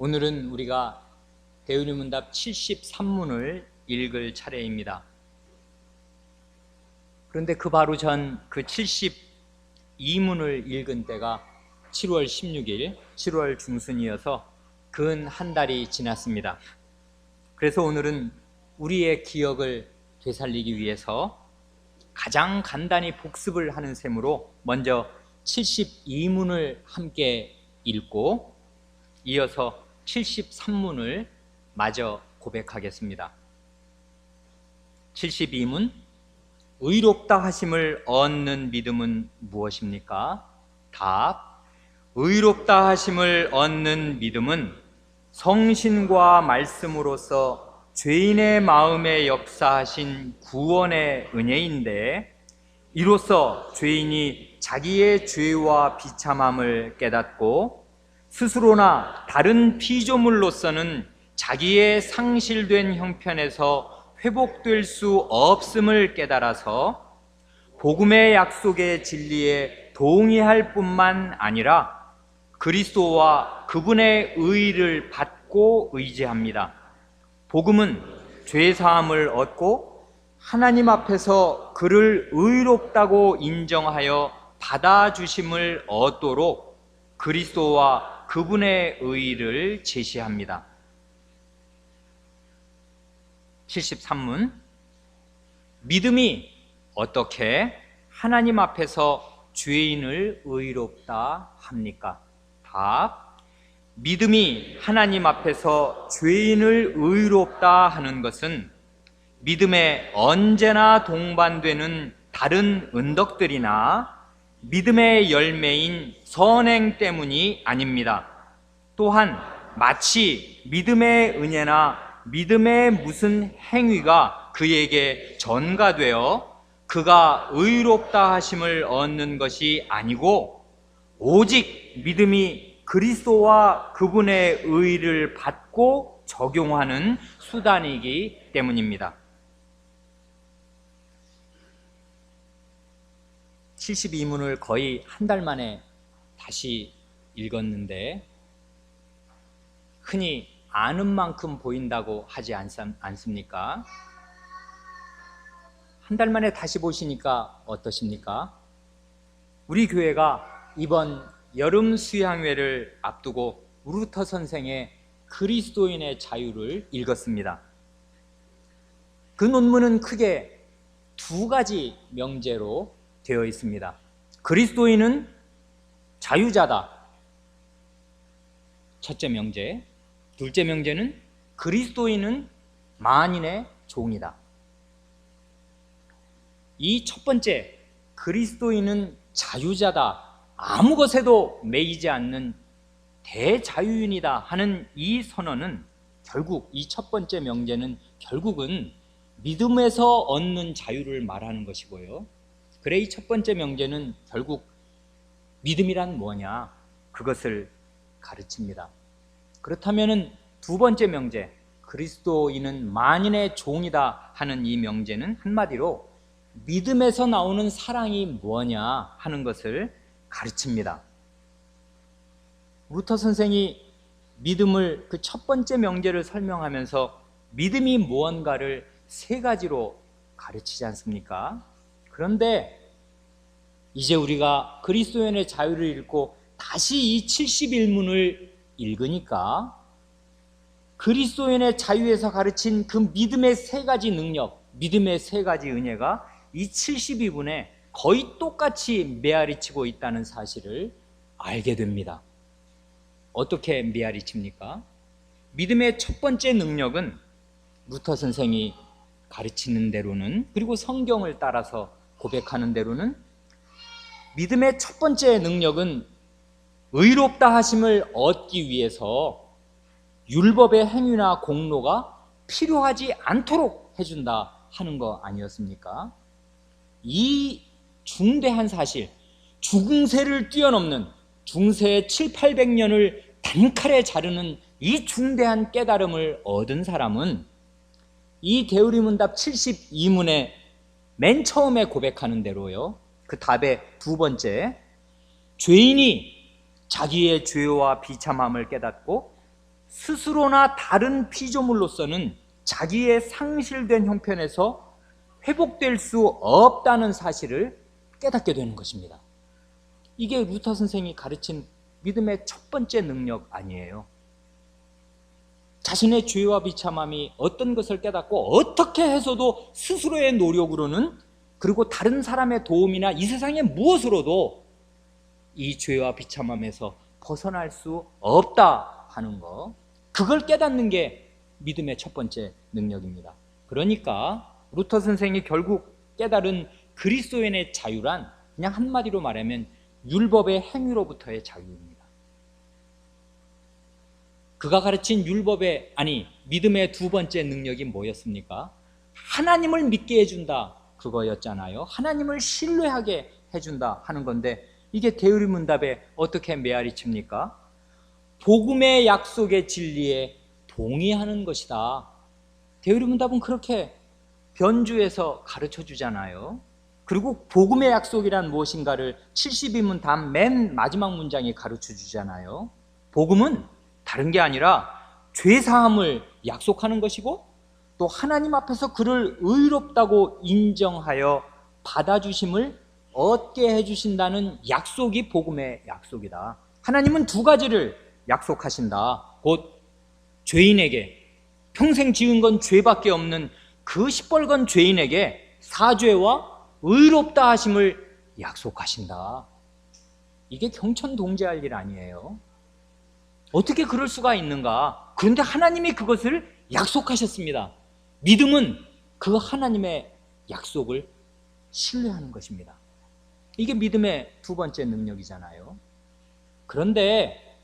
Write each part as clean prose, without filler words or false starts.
오늘은 우리가 대의문답 73문을 읽을 차례입니다. 그런데 그 바로 전 그 72문을 읽은 때가 7월 16일, 7월 중순이어서 근 한 달이 지났습니다. 그래서 오늘은 우리의 기억을 되살리기 위해서 가장 간단히 복습을 하는 셈으로 먼저 72문을 함께 읽고 이어서 73문을 마저 고백하겠습니다. 72문, 의롭다 하심을 얻는 믿음은 무엇입니까? 답, 의롭다 하심을 얻는 믿음은 성신과 말씀으로서 죄인의 마음에 역사하신 구원의 은혜인데, 이로써 죄인이 자기의 죄와 비참함을 깨닫고 스스로나 다른 피조물로서는 자기의 상실된 형편에서 회복될 수 없음을 깨달아서 복음의 약속의 진리에 동의할 뿐만 아니라 그리스도와 그분의 의를 받고 의지합니다. 복음은 죄사함을 얻고 하나님 앞에서 그를 의롭다고 인정하여 받아주심을 얻도록 그리스도와 그분의 의를 제시합니다. 73문, 믿음이 어떻게 하나님 앞에서 죄인을 의롭다 합니까? 답, 믿음이 하나님 앞에서 죄인을 의롭다 하는 것은 믿음에 언제나 동반되는 다른 은덕들이나 믿음의 열매인 선행 때문이 아닙니다. 또한 마치 믿음의 은혜나 믿음의 무슨 행위가 그에게 전가되어 그가 의롭다 하심을 얻는 것이 아니고 오직 믿음이 그리스도와 그분의 의를 받고 적용하는 수단이기 때문입니다. 72문을 거의 한 달 만에 다시 읽었는데 흔히 아는 만큼 보인다고 하지 않습니까? 한 달 만에 다시 보시니까 어떠십니까? 우리 교회가 이번 여름 수양회를 앞두고 루터 선생의 그리스도인의 자유를 읽었습니다. 그 논문은 크게 두 가지 명제로 되어 있습니다. 그리스도인은 자유자다, 첫째 명제. 둘째 명제는 그리스도인은 만인의 종이다. 이 첫 번째, 그리스도인은 자유자다, 아무 것에도 매이지 않는 대자유인이다 하는 이 선언은 결국, 이 첫 번째 명제는 결국은 믿음에서 얻는 자유를 말하는 것이고요. 그래, 이 첫 번째 명제는 결국 믿음이란 뭐냐, 그것을 가르칩니다. 그렇다면 두 번째 명제, 그리스도인은 만인의 종이다 하는 이 명제는 한마디로 믿음에서 나오는 사랑이 뭐냐 하는 것을 가르칩니다. 루터 선생이 믿음을, 그 첫 번째 명제를 설명하면서 믿음이 무언가를 세 가지로 가르치지 않습니까? 그런데 이제 우리가 그리스도인의 자유를 읽고 다시 이 71문을 읽으니까 그리스도인의 자유에서 가르친 그 믿음의 세 가지 능력, 믿음의 세 가지 은혜가 이 72문에 거의 똑같이 메아리치고 있다는 사실을 알게 됩니다. 어떻게 메아리칩니까? 믿음의 첫 번째 능력은 루터 선생이 가르치는 대로는, 그리고 성경을 따라서 고백하는 대로는, 믿음의 첫 번째 능력은 의롭다 하심을 얻기 위해서 율법의 행위나 공로가 필요하지 않도록 해준다 하는 거 아니었습니까? 이 중대한 사실, 중세를 뛰어넘는, 중세 700~800년을 단칼에 자르는 이 중대한 깨달음을 얻은 사람은 이 대의문답 72문에 맨 처음에 고백하는 대로요, 그 답의 두 번째, 죄인이 자기의 죄와 비참함을 깨닫고 스스로나 다른 피조물로서는 자기의 상실된 형편에서 회복될 수 없다는 사실을 깨닫게 되는 것입니다. 이게 루터 선생이 가르친 믿음의 첫 번째 능력 아니에요. 자신의 죄와 비참함이 어떤 것을 깨닫고 어떻게 해서도 스스로의 노력으로는, 그리고 다른 사람의 도움이나 이 세상의 무엇으로도 이 죄와 비참함에서 벗어날 수 없다 하는 것, 그걸 깨닫는 게 믿음의 첫 번째 능력입니다. 그러니까 루터 선생이 결국 깨달은 그리스도인의 자유란 그냥 한마디로 말하면 율법의 행위로부터의 자유입니다. 그가 가르친 믿음의 두 번째 능력이 뭐였습니까? 하나님을 믿게 해준다, 그거였잖아요. 하나님을 신뢰하게 해준다 하는 건데, 이게 대의문답에 어떻게 메아리 칩니까? 복음의 약속의 진리에 동의하는 것이다. 대의문답은 그렇게 변주해서 가르쳐 주잖아요. 그리고 복음의 약속이란 무엇인가를 72문 다음 맨 마지막 문장에 가르쳐 주잖아요. 복음은 다른 게 아니라 죄사함을 약속하는 것이고, 또 하나님 앞에서 그를 의롭다고 인정하여 받아주심을 얻게 해주신다는 약속이 복음의 약속이다. 하나님은 두 가지를 약속하신다. 곧 죄인에게, 평생 지은 건 죄밖에 없는 그 시뻘건 죄인에게 사죄와 의롭다 하심을 약속하신다. 이게 경천동제할 일 아니에요. 어떻게 그럴 수가 있는가? 그런데 하나님이 그것을 약속하셨습니다. 믿음은 그 하나님의 약속을 신뢰하는 것입니다. 이게 믿음의 두 번째 능력이잖아요. 그런데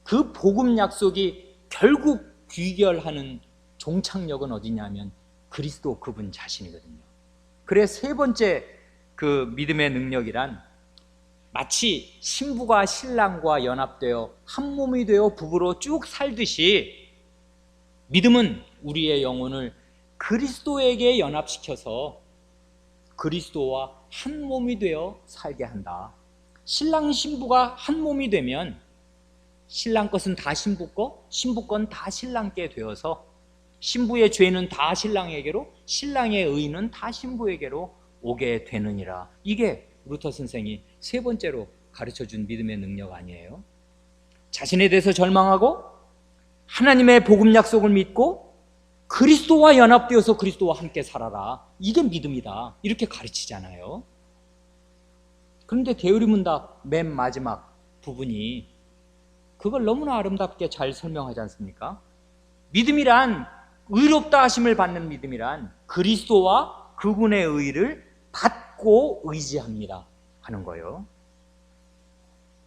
그 복음 약속이 결국 귀결하는 종착역은 어디냐면 그리스도 그분 자신이거든요. 그래 세 번째 그 믿음의 능력이란 마치 신부가 신랑과 연합되어 한 몸이 되어 부부로 쭉 살듯이, 믿음은 우리의 영혼을 그리스도에게 연합시켜서 그리스도와 한 몸이 되어 살게 한다. 신랑 신부가 한 몸이 되면 신랑 것은 다 신부 거, 신부 건 다 신랑께 되어서 신부의 죄는 다 신랑에게로, 신랑의 의는 다 신부에게로 오게 되느니라. 이게 루터 선생이 세 번째로 가르쳐준 믿음의 능력 아니에요? 자신에 대해서 절망하고 하나님의 복음 약속을 믿고 그리스도와 연합되어서 그리스도와 함께 살아라. 이게 믿음이다. 이렇게 가르치잖아요. 그런데 대의문답 맨 마지막 부분이 그걸 너무나 아름답게 잘 설명하지 않습니까? 믿음이란, 의롭다 하심을 받는 믿음이란 그리스도와 그분의 의를 받고 의지합니다 하는 거예요.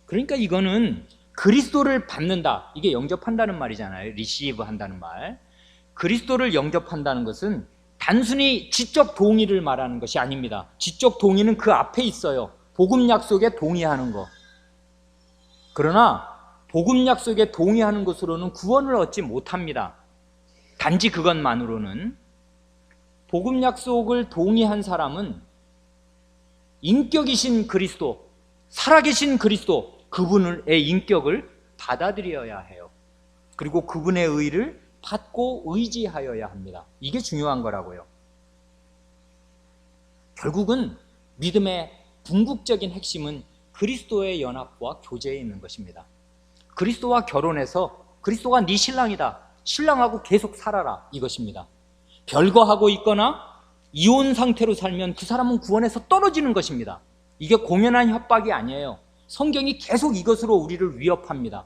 그러니까 이거는 그리스도를 받는다, 이게 영접한다는 말이잖아요. 리시브 한다는 말. 그리스도를 영접한다는 것은 단순히 지적 동의를 말하는 것이 아닙니다. 지적 동의는 그 앞에 있어요. 복음 약속에 동의하는 것. 그러나 복음 약속에 동의하는 것으로는 구원을 얻지 못합니다. 단지 그것만으로는. 복음 약속을 동의한 사람은 인격이신 그리스도, 살아계신 그리스도, 그분의 인격을 받아들여야 해요. 그리고 그분의 의를 받고 의지하여야 합니다. 이게 중요한 거라고요. 결국은 믿음의 궁극적인 핵심은 그리스도의 연합과 교제에 있는 것입니다. 그리스도와 결혼해서 그리스도가 네 신랑이다, 신랑하고 계속 살아라, 이것입니다. 별거하고 있거나 이혼 상태로 살면 그 사람은 구원에서 떨어지는 것입니다. 이게 공연한 협박이 아니에요. 성경이 계속 이것으로 우리를 위협합니다.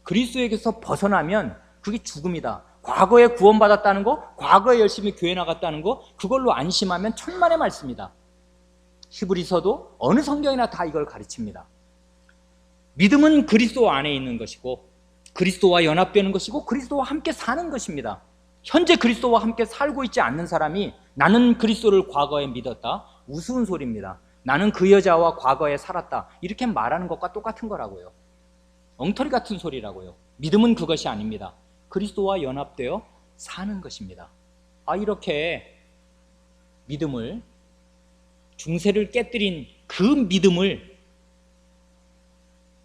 그리스도에게서 벗어나면 그게 죽음이다. 과거에 구원받았다는 거, 과거에 열심히 교회 나갔다는 거, 그걸로 안심하면 천만의 말씀이다. 히브리서도 어느 성경이나 다 이걸 가르칩니다. 믿음은 그리스도 안에 있는 것이고 그리스도와 연합되는 것이고 그리스도와 함께 사는 것입니다. 현재 그리스도와 함께 살고 있지 않는 사람이 나는 그리스도를 과거에 믿었다, 우스운 소리입니다. 나는 그 여자와 과거에 살았다, 이렇게 말하는 것과 똑같은 거라고요. 엉터리 같은 소리라고요. 믿음은 그것이 아닙니다. 그리스도와 연합되어 사는 것입니다. 이렇게 믿음을, 중세를 깨뜨린 그 믿음을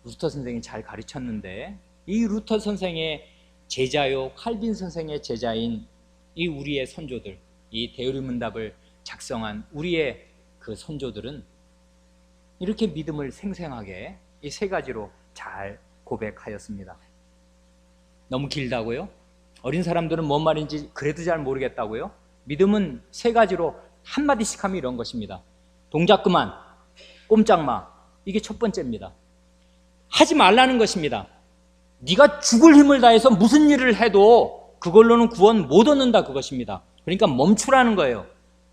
루터 선생이 잘 가르쳤는데, 이 루터 선생의 제자요 칼빈 선생의 제자인 이 우리의 선조들, 이 대의문답을 작성한 우리의 그 선조들은 이렇게 믿음을 생생하게 이 세 가지로 잘 고백하였습니다. 너무 길다고요? 어린 사람들은 뭔 말인지 그래도 잘 모르겠다고요? 믿음은 세 가지로 한마디씩 하면 이런 것입니다. 동작 그만, 꼼짝 마. 이게 첫 번째입니다. 하지 말라는 것입니다. 네가 죽을 힘을 다해서 무슨 일을 해도 그걸로는 구원 못 얻는다, 그것입니다. 그러니까 멈추라는 거예요.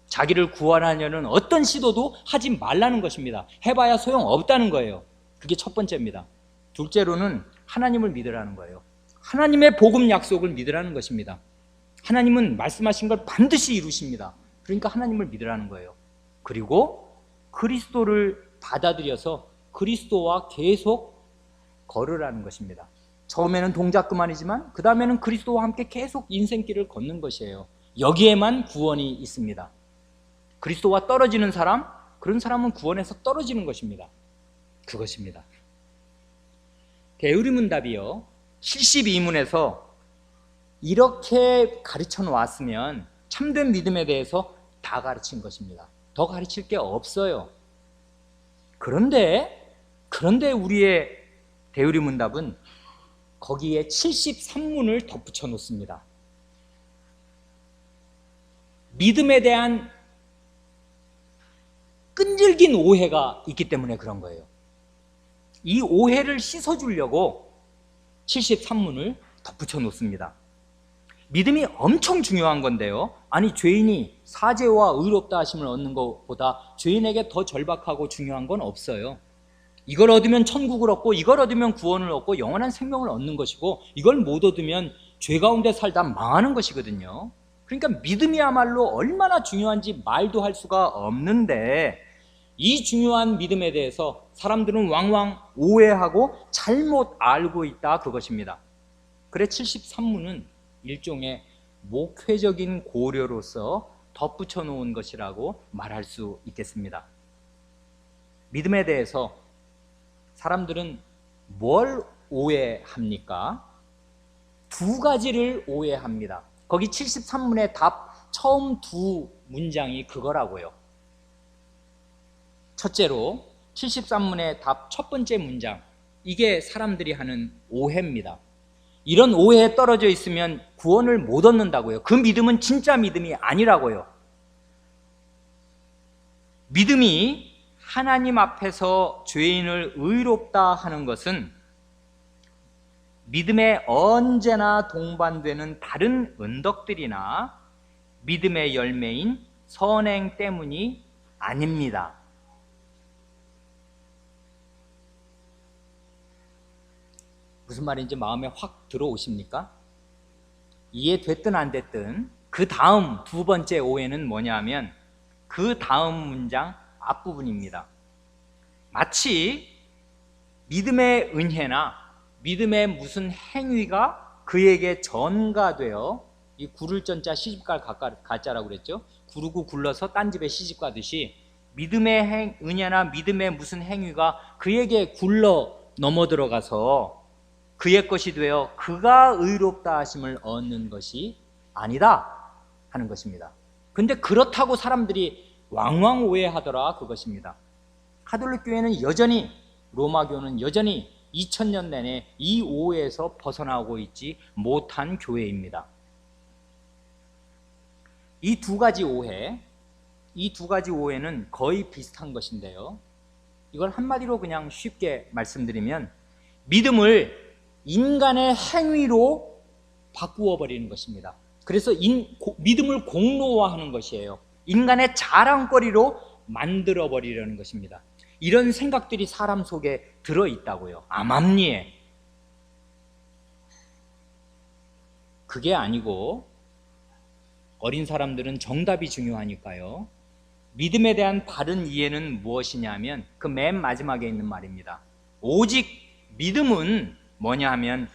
자기를 구원하려는 어떤 시도도 하지 말라는 것입니다. 해봐야 소용없다는 거예요. 그게 첫 번째입니다. 둘째로는 하나님을 믿으라는 거예요. 하나님의 복음 약속을 믿으라는 것입니다. 하나님은 말씀하신 걸 반드시 이루십니다. 그러니까 하나님을 믿으라는 거예요. 그리고 그리스도를 받아들여서 그리스도와 계속 걸으라는 것입니다. 처음에는 동작 그만이지만 그 다음에는 그리스도와 함께 계속 인생길을 걷는 것이에요. 여기에만 구원이 있습니다. 그리스도와 떨어지는 사람, 그런 사람은 구원에서 떨어지는 것입니다. 그것입니다. 대의문답이요 72문에서 이렇게 가르쳐 놓았으면 참된 믿음에 대해서 다 가르친 것입니다. 더 가르칠 게 없어요. 그런데 우리의 대의문답은 거기에 73문을 덧붙여 놓습니다. 믿음에 대한 끈질긴 오해가 있기 때문에 그런 거예요. 이 오해를 씻어주려고 73문을 덧붙여 놓습니다. 믿음이 엄청 중요한 건데요. 아니, 죄인이 사죄와 의롭다 하심을 얻는 것보다 죄인에게 더 절박하고 중요한 건 없어요. 이걸 얻으면 천국을 얻고, 이걸 얻으면 구원을 얻고 영원한 생명을 얻는 것이고, 이걸 못 얻으면 죄 가운데 살다 망하는 것이거든요. 그러니까 믿음이야말로 얼마나 중요한지 말도 할 수가 없는데, 이 중요한 믿음에 대해서 사람들은 왕왕 오해하고 잘못 알고 있다, 그것입니다. 그래 73문은 일종의 목회적인 고려로서 덧붙여 놓은 것이라고 말할 수 있겠습니다. 믿음에 대해서 사람들은 뭘 오해합니까? 두 가지를 오해합니다. 거기 73문의 답 처음 두 문장이 그거라고요. 첫째로 73문의 답 첫 번째 문장, 이게 사람들이 하는 오해입니다. 이런 오해에 떨어져 있으면 구원을 못 얻는다고요. 그 믿음은 진짜 믿음이 아니라고요. 믿음이 하나님 앞에서 죄인을 의롭다 하는 것은 믿음에 언제나 동반되는 다른 은덕들이나 믿음의 열매인 선행 때문이 아닙니다. 무슨 말인지 마음에 확 들어오십니까? 이해됐든 안 됐든 그 다음 두 번째 오해는 뭐냐 하면 그 다음 문장 앞부분입니다. 마치 믿음의 은혜나 믿음의 무슨 행위가 그에게 전가되어, 이 구를 전자 시집갈 가짜라고 그랬죠. 구르고 굴러서 딴 집에 시집 가듯이 믿음의 은혜나 믿음의 무슨 행위가 그에게 굴러 넘어 들어가서 그의 것이 되어 그가 의롭다 하심을 얻는 것이 아니다 하는 것입니다. 근데 그렇다고 사람들이 왕왕 오해하더라, 그것입니다. 가톨릭 교회는 여전히, 로마 교는 여전히 2000년 내내 이 오해에서 벗어나고 있지 못한 교회입니다. 이 두 가지 오해는 거의 비슷한 것인데요. 이걸 한마디로 그냥 쉽게 말씀드리면 믿음을 인간의 행위로 바꾸어 버리는 것입니다. 그래서 믿음을 공로화하는 것이에요. 인간의 자랑거리로 만들어 버리려는 것입니다. 이런 생각들이 사람 속에 들어있다고요. 암암리에. 그게 아니고, 어린 사람들은 정답이 중요하니까요. 믿음에 대한 바른 이해는 무엇이냐면 그 맨 마지막에 있는 말입니다. 오직 믿음은 뭐냐 하면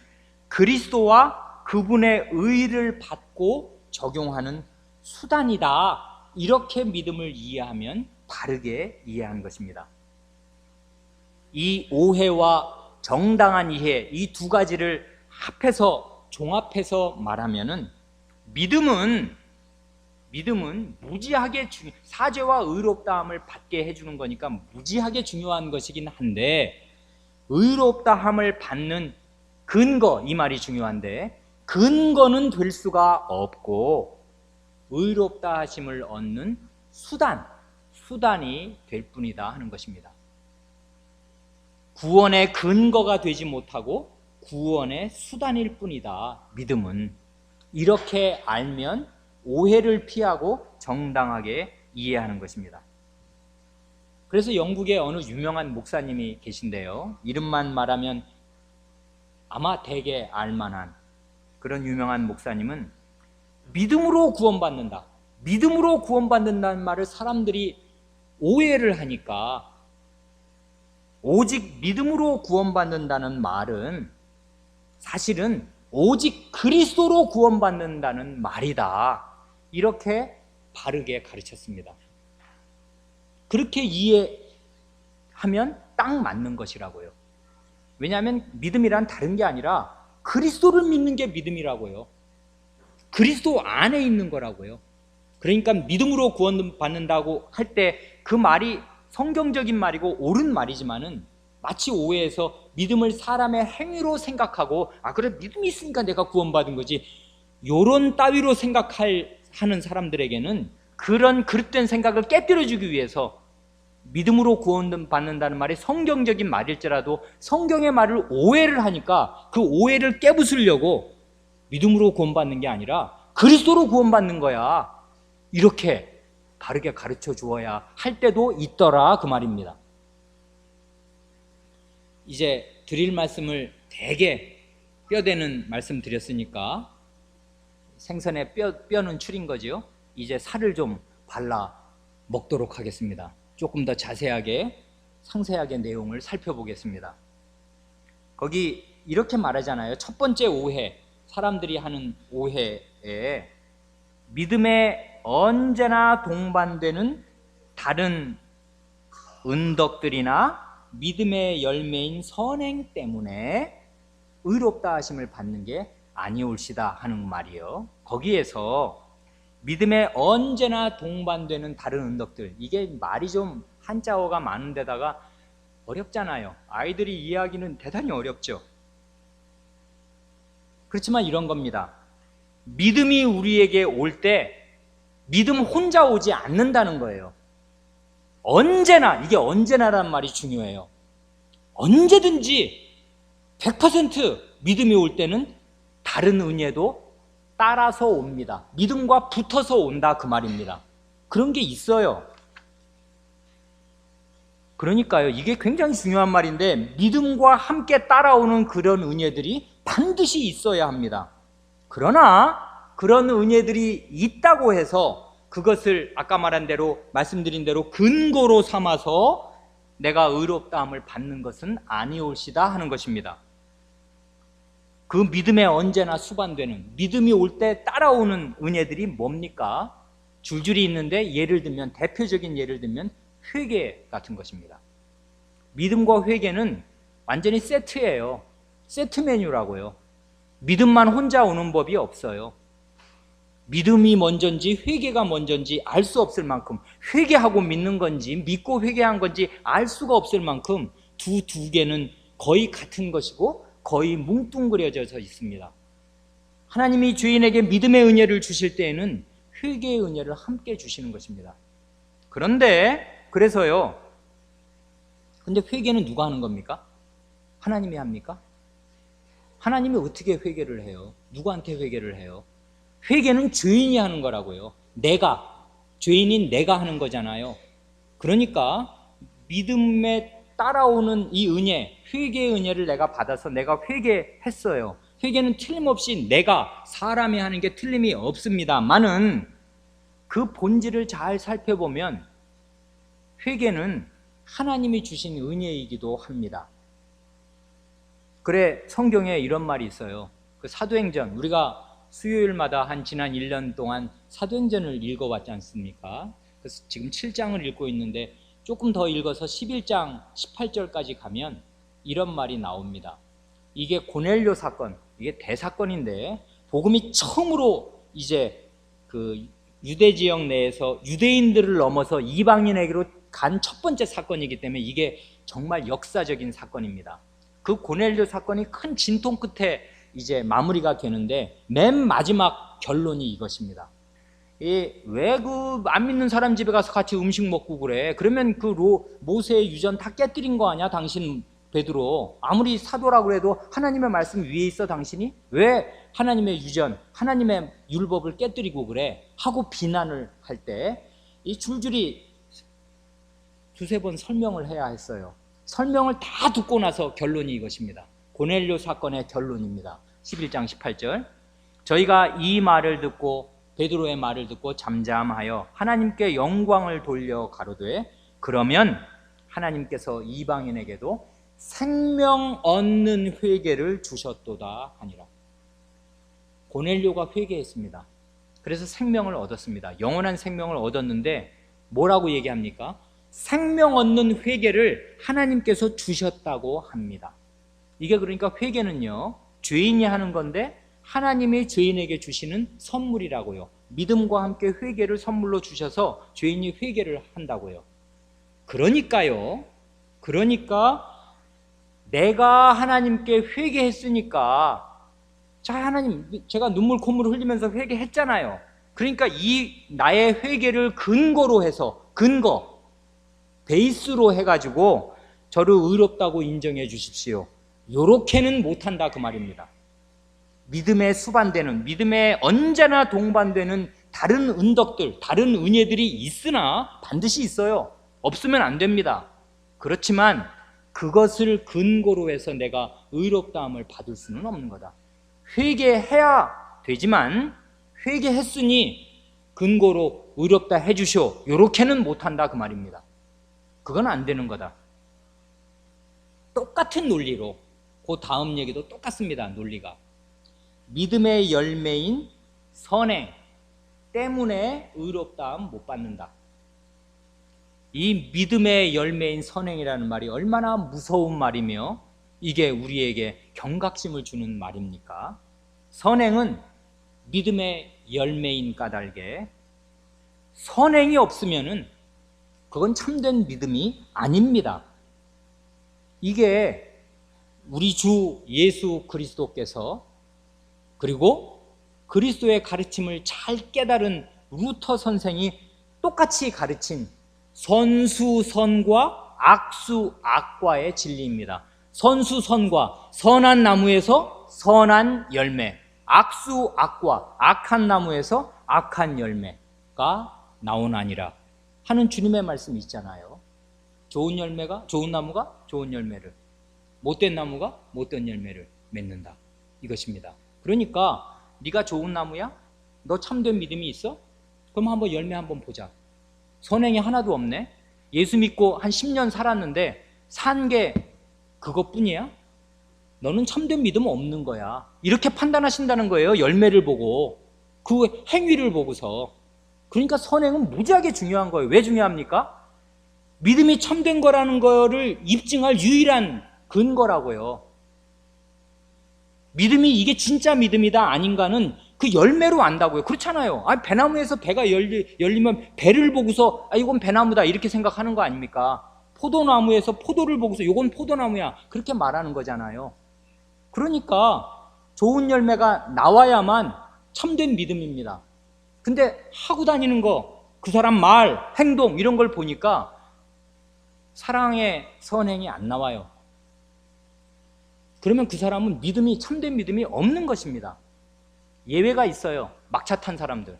그리스도와 그분의 의를 받고 적용하는 수단이다. 이렇게 믿음을 이해하면 바르게 이해하는 것입니다. 이 오해와 정당한 이해, 이 두 가지를 합해서 종합해서 말하면은 믿음은 무지하게 사죄와 의롭다함을 받게 해주는 거니까 무지하게 중요한 것이긴 한데, 의롭다함을 받는 근거, 이 말이 중요한데, 근거는 될 수가 없고 의롭다 하심을 얻는 수단이 될 뿐이다 하는 것입니다. 구원의 근거가 되지 못하고 구원의 수단일 뿐이다, 믿음은. 이렇게 알면 오해를 피하고 정당하게 이해하는 것입니다. 그래서 영국에 어느 유명한 목사님이 계신데요, 이름만 말하면 아마 대개 알만한 그런 유명한 목사님은 믿음으로 구원받는다는 말을 사람들이 오해를 하니까, 오직 믿음으로 구원받는다는 말은 사실은 오직 그리스도로 구원받는다는 말이다, 이렇게 바르게 가르쳤습니다. 그렇게 이해하면 딱 맞는 것이라고요. 왜냐하면 믿음이란 다른 게 아니라 그리스도를 믿는 게 믿음이라고요. 그리스도 안에 있는 거라고요. 그러니까 믿음으로 구원받는다고 할 때 그 말이 성경적인 말이고 옳은 말이지만은 마치 오해해서 믿음을 사람의 행위로 생각하고, 그래 믿음이 있으니까 내가 구원받은 거지, 요런 따위로 생각하는 사람들에게는 그런 그릇된 생각을 깨뜨려주기 위해서 믿음으로 구원받는다는 말이 성경적인 말일지라도 성경의 말을 오해를 하니까 그 오해를 깨부수려고 믿음으로 구원받는 게 아니라 그리스도로 구원받는 거야, 이렇게 바르게 가르쳐 주어야 할 때도 있더라, 그 말입니다. 이제 드릴 말씀을 되게 뼈대는 말씀 드렸으니까 생선의 뼈는 추린 거지요. 이제 살을 좀 발라 먹도록 하겠습니다. 조금 더 자세하게 상세하게 내용을 살펴보겠습니다. 거기 이렇게 말하잖아요. 첫 번째 오해, 사람들이 하는 오해에 믿음에 언제나 동반되는 다른 은덕들이나 믿음의 열매인 선행 때문에 의롭다 하심을 받는 게 아니올시다 하는 말이에요. 거기에서 믿음에 언제나 동반되는 다른 은덕들, 이게 말이 좀 한자어가 많은 데다가 어렵잖아요. 아이들이 이해하기는 대단히 어렵죠. 그렇지만 이런 겁니다. 믿음이 우리에게 올 때 믿음 혼자 오지 않는다는 거예요. 언제나, 이게 언제나라는 말이 중요해요. 언제든지 100% 믿음이 올 때는 다른 은혜도 따라서 옵니다. 믿음과 붙어서 온다, 그 말입니다. 그런 게 있어요. 그러니까요, 이게 굉장히 중요한 말인데, 믿음과 함께 따라오는 그런 은혜들이 반드시 있어야 합니다. 그러나 그런 은혜들이 있다고 해서 그것을 아까 말씀드린 대로 근거로 삼아서 내가 의롭다함을 받는 것은 아니올시다 하는 것입니다. 그 믿음에 언제나 수반되는, 믿음이 올 때 따라오는 은혜들이 뭡니까? 줄줄이 있는데 대표적인 예를 들면 회개 같은 것입니다. 믿음과 회개는 완전히 세트예요. 세트 메뉴라고요. 믿음만 혼자 오는 법이 없어요. 믿음이 먼저인지 회개가 먼저인지 알 수 없을 만큼, 회개하고 믿는 건지 믿고 회개한 건지 알 수가 없을 만큼 두 개는 거의 같은 것이고 거의 뭉뚱그려져 있습니다. 하나님이 죄인에게 믿음의 은혜를 주실 때에는 회개의 은혜를 함께 주시는 것입니다. 그래서요, 근데 회개는 누가 하는 겁니까? 하나님이 합니까? 하나님이 어떻게 회개를 해요? 누구한테 회개를 해요? 회개는 죄인이 하는 거라고요. 죄인인 내가 하는 거잖아요. 그러니까 믿음에 따라오는 이 은혜, 회개의 은혜를 내가 받아서 내가 회개했어요. 회개는 틀림없이 사람이 하는 게 틀림이 없습니다만은 그 본질을 잘 살펴보면 회개는 하나님이 주신 은혜이기도 합니다. 그래, 성경에 이런 말이 있어요. 그 사도행전, 우리가 수요일마다 지난 1년 동안 사도행전을 읽어왔지 않습니까? 그래서 지금 7장을 읽고 있는데 조금 더 읽어서 11장 18절까지 가면 이런 말이 나옵니다. 이게 고넬료 사건, 이게 대사건인데, 복음이 처음으로 이제 그 유대 지역 내에서 유대인들을 넘어서 이방인에게로 간 첫 번째 사건이기 때문에 이게 정말 역사적인 사건입니다. 그 고넬료 사건이 큰 진통 끝에 이제 마무리가 되는데, 맨 마지막 결론이 이것입니다. 왜 그 안 믿는 사람 집에 가서 같이 음식 먹고 그래? 그러면 그 모세의 유전 다 깨뜨린 거 아니야? 당신 베드로, 아무리 사도라고 해도 하나님의 말씀 위에 있어 당신이? 왜 하나님의 유전, 하나님의 율법을 깨뜨리고 그래? 하고 비난을 할 때 이 줄줄이 두세 번 설명을 해야 했어요. 설명을 다 듣고 나서 결론이 이것입니다. 고넬료 사건의 결론입니다. 11장 18절, 저희가 이 말을 듣고 베드로의 말을 듣고 잠잠하여 하나님께 영광을 돌려 가로되, 그러면 하나님께서 이방인에게도 생명 얻는 회개를 주셨도다 하니라. 고넬료가 회개했습니다. 그래서 생명을 얻었습니다. 영원한 생명을 얻었는데 뭐라고 얘기합니까? 생명 얻는 회개를 하나님께서 주셨다고 합니다. 이게 그러니까 회개는요, 죄인이 하는 건데 하나님이 죄인에게 주시는 선물이라고요. 믿음과 함께 회개를 선물로 주셔서 죄인이 회개를 한다고요. 그러니까 내가 하나님께 회개했으니까, 자, 하나님, 제가 눈물 콧물 흘리면서 회개했잖아요. 그러니까 이 나의 회개를 근거로 해서, 베이스로 해가지고 저를 의롭다고 인정해 주십시오. 요렇게는 못한다 그 말입니다. 믿음에 수반되는, 믿음에 언제나 동반되는 다른 은덕들, 다른 은혜들이 있으나 반드시 있어요. 없으면 안 됩니다. 그렇지만 그것을 근거로 해서 내가 의롭다함을 받을 수는 없는 거다. 회개해야 되지만 회개했으니 근거로 의롭다 해주시오, 요렇게는 못한다 그 말입니다. 그건 안 되는 거다. 똑같은 논리로 그 다음 얘기도 똑같습니다. 논리가 믿음의 열매인 선행 때문에 의롭다함 못 받는다. 이 믿음의 열매인 선행이라는 말이 얼마나 무서운 말이며 이게 우리에게 경각심을 주는 말입니까? 선행은 믿음의 열매인 까닭에, 선행이 없으면은 그건 참된 믿음이 아닙니다. 이게 우리 주 예수 그리스도께서, 그리고 그리스도의 가르침을 잘 깨달은 루터 선생이 똑같이 가르친 선수선과 악수악과의 진리입니다. 선수선과, 선한 나무에서 선한 열매, 악수악과, 악한 나무에서 악한 열매가 나오나니라 하는 주님의 말씀이 있잖아요. 좋은 나무가 좋은 열매를, 못된 나무가 못된 열매를 맺는다, 이것입니다. 그러니까 네가 좋은 나무야? 너 참된 믿음이 있어? 그럼 한번 열매 한번 보자. 선행이 하나도 없네. 예수 믿고 한 10년 살았는데 산 게 그것뿐이야? 너는 참된 믿음 없는 거야. 이렇게 판단하신다는 거예요. 열매를 보고, 그 행위를 보고서. 그러니까 선행은 무지하게 중요한 거예요. 왜 중요합니까? 믿음이 참된 거라는 거를 입증할 유일한 근거라고요. 믿음이 이게 진짜 믿음이다 아닌가는 그 열매로 안다고요. 그렇잖아요. 배나무에서 배가 열리면 배를 보고서 이건 배나무다 이렇게 생각하는 거 아닙니까? 포도나무에서 포도를 보고서 이건 포도나무야 그렇게 말하는 거잖아요. 그러니까 좋은 열매가 나와야만 참된 믿음입니다. 근데 하고 다니는 거, 그 사람 말, 행동 이런 걸 보니까 사랑의 선행이 안 나와요. 그러면 그 사람은 믿음이, 참된 믿음이 없는 것입니다. 예외가 있어요. 막차 탄 사람들,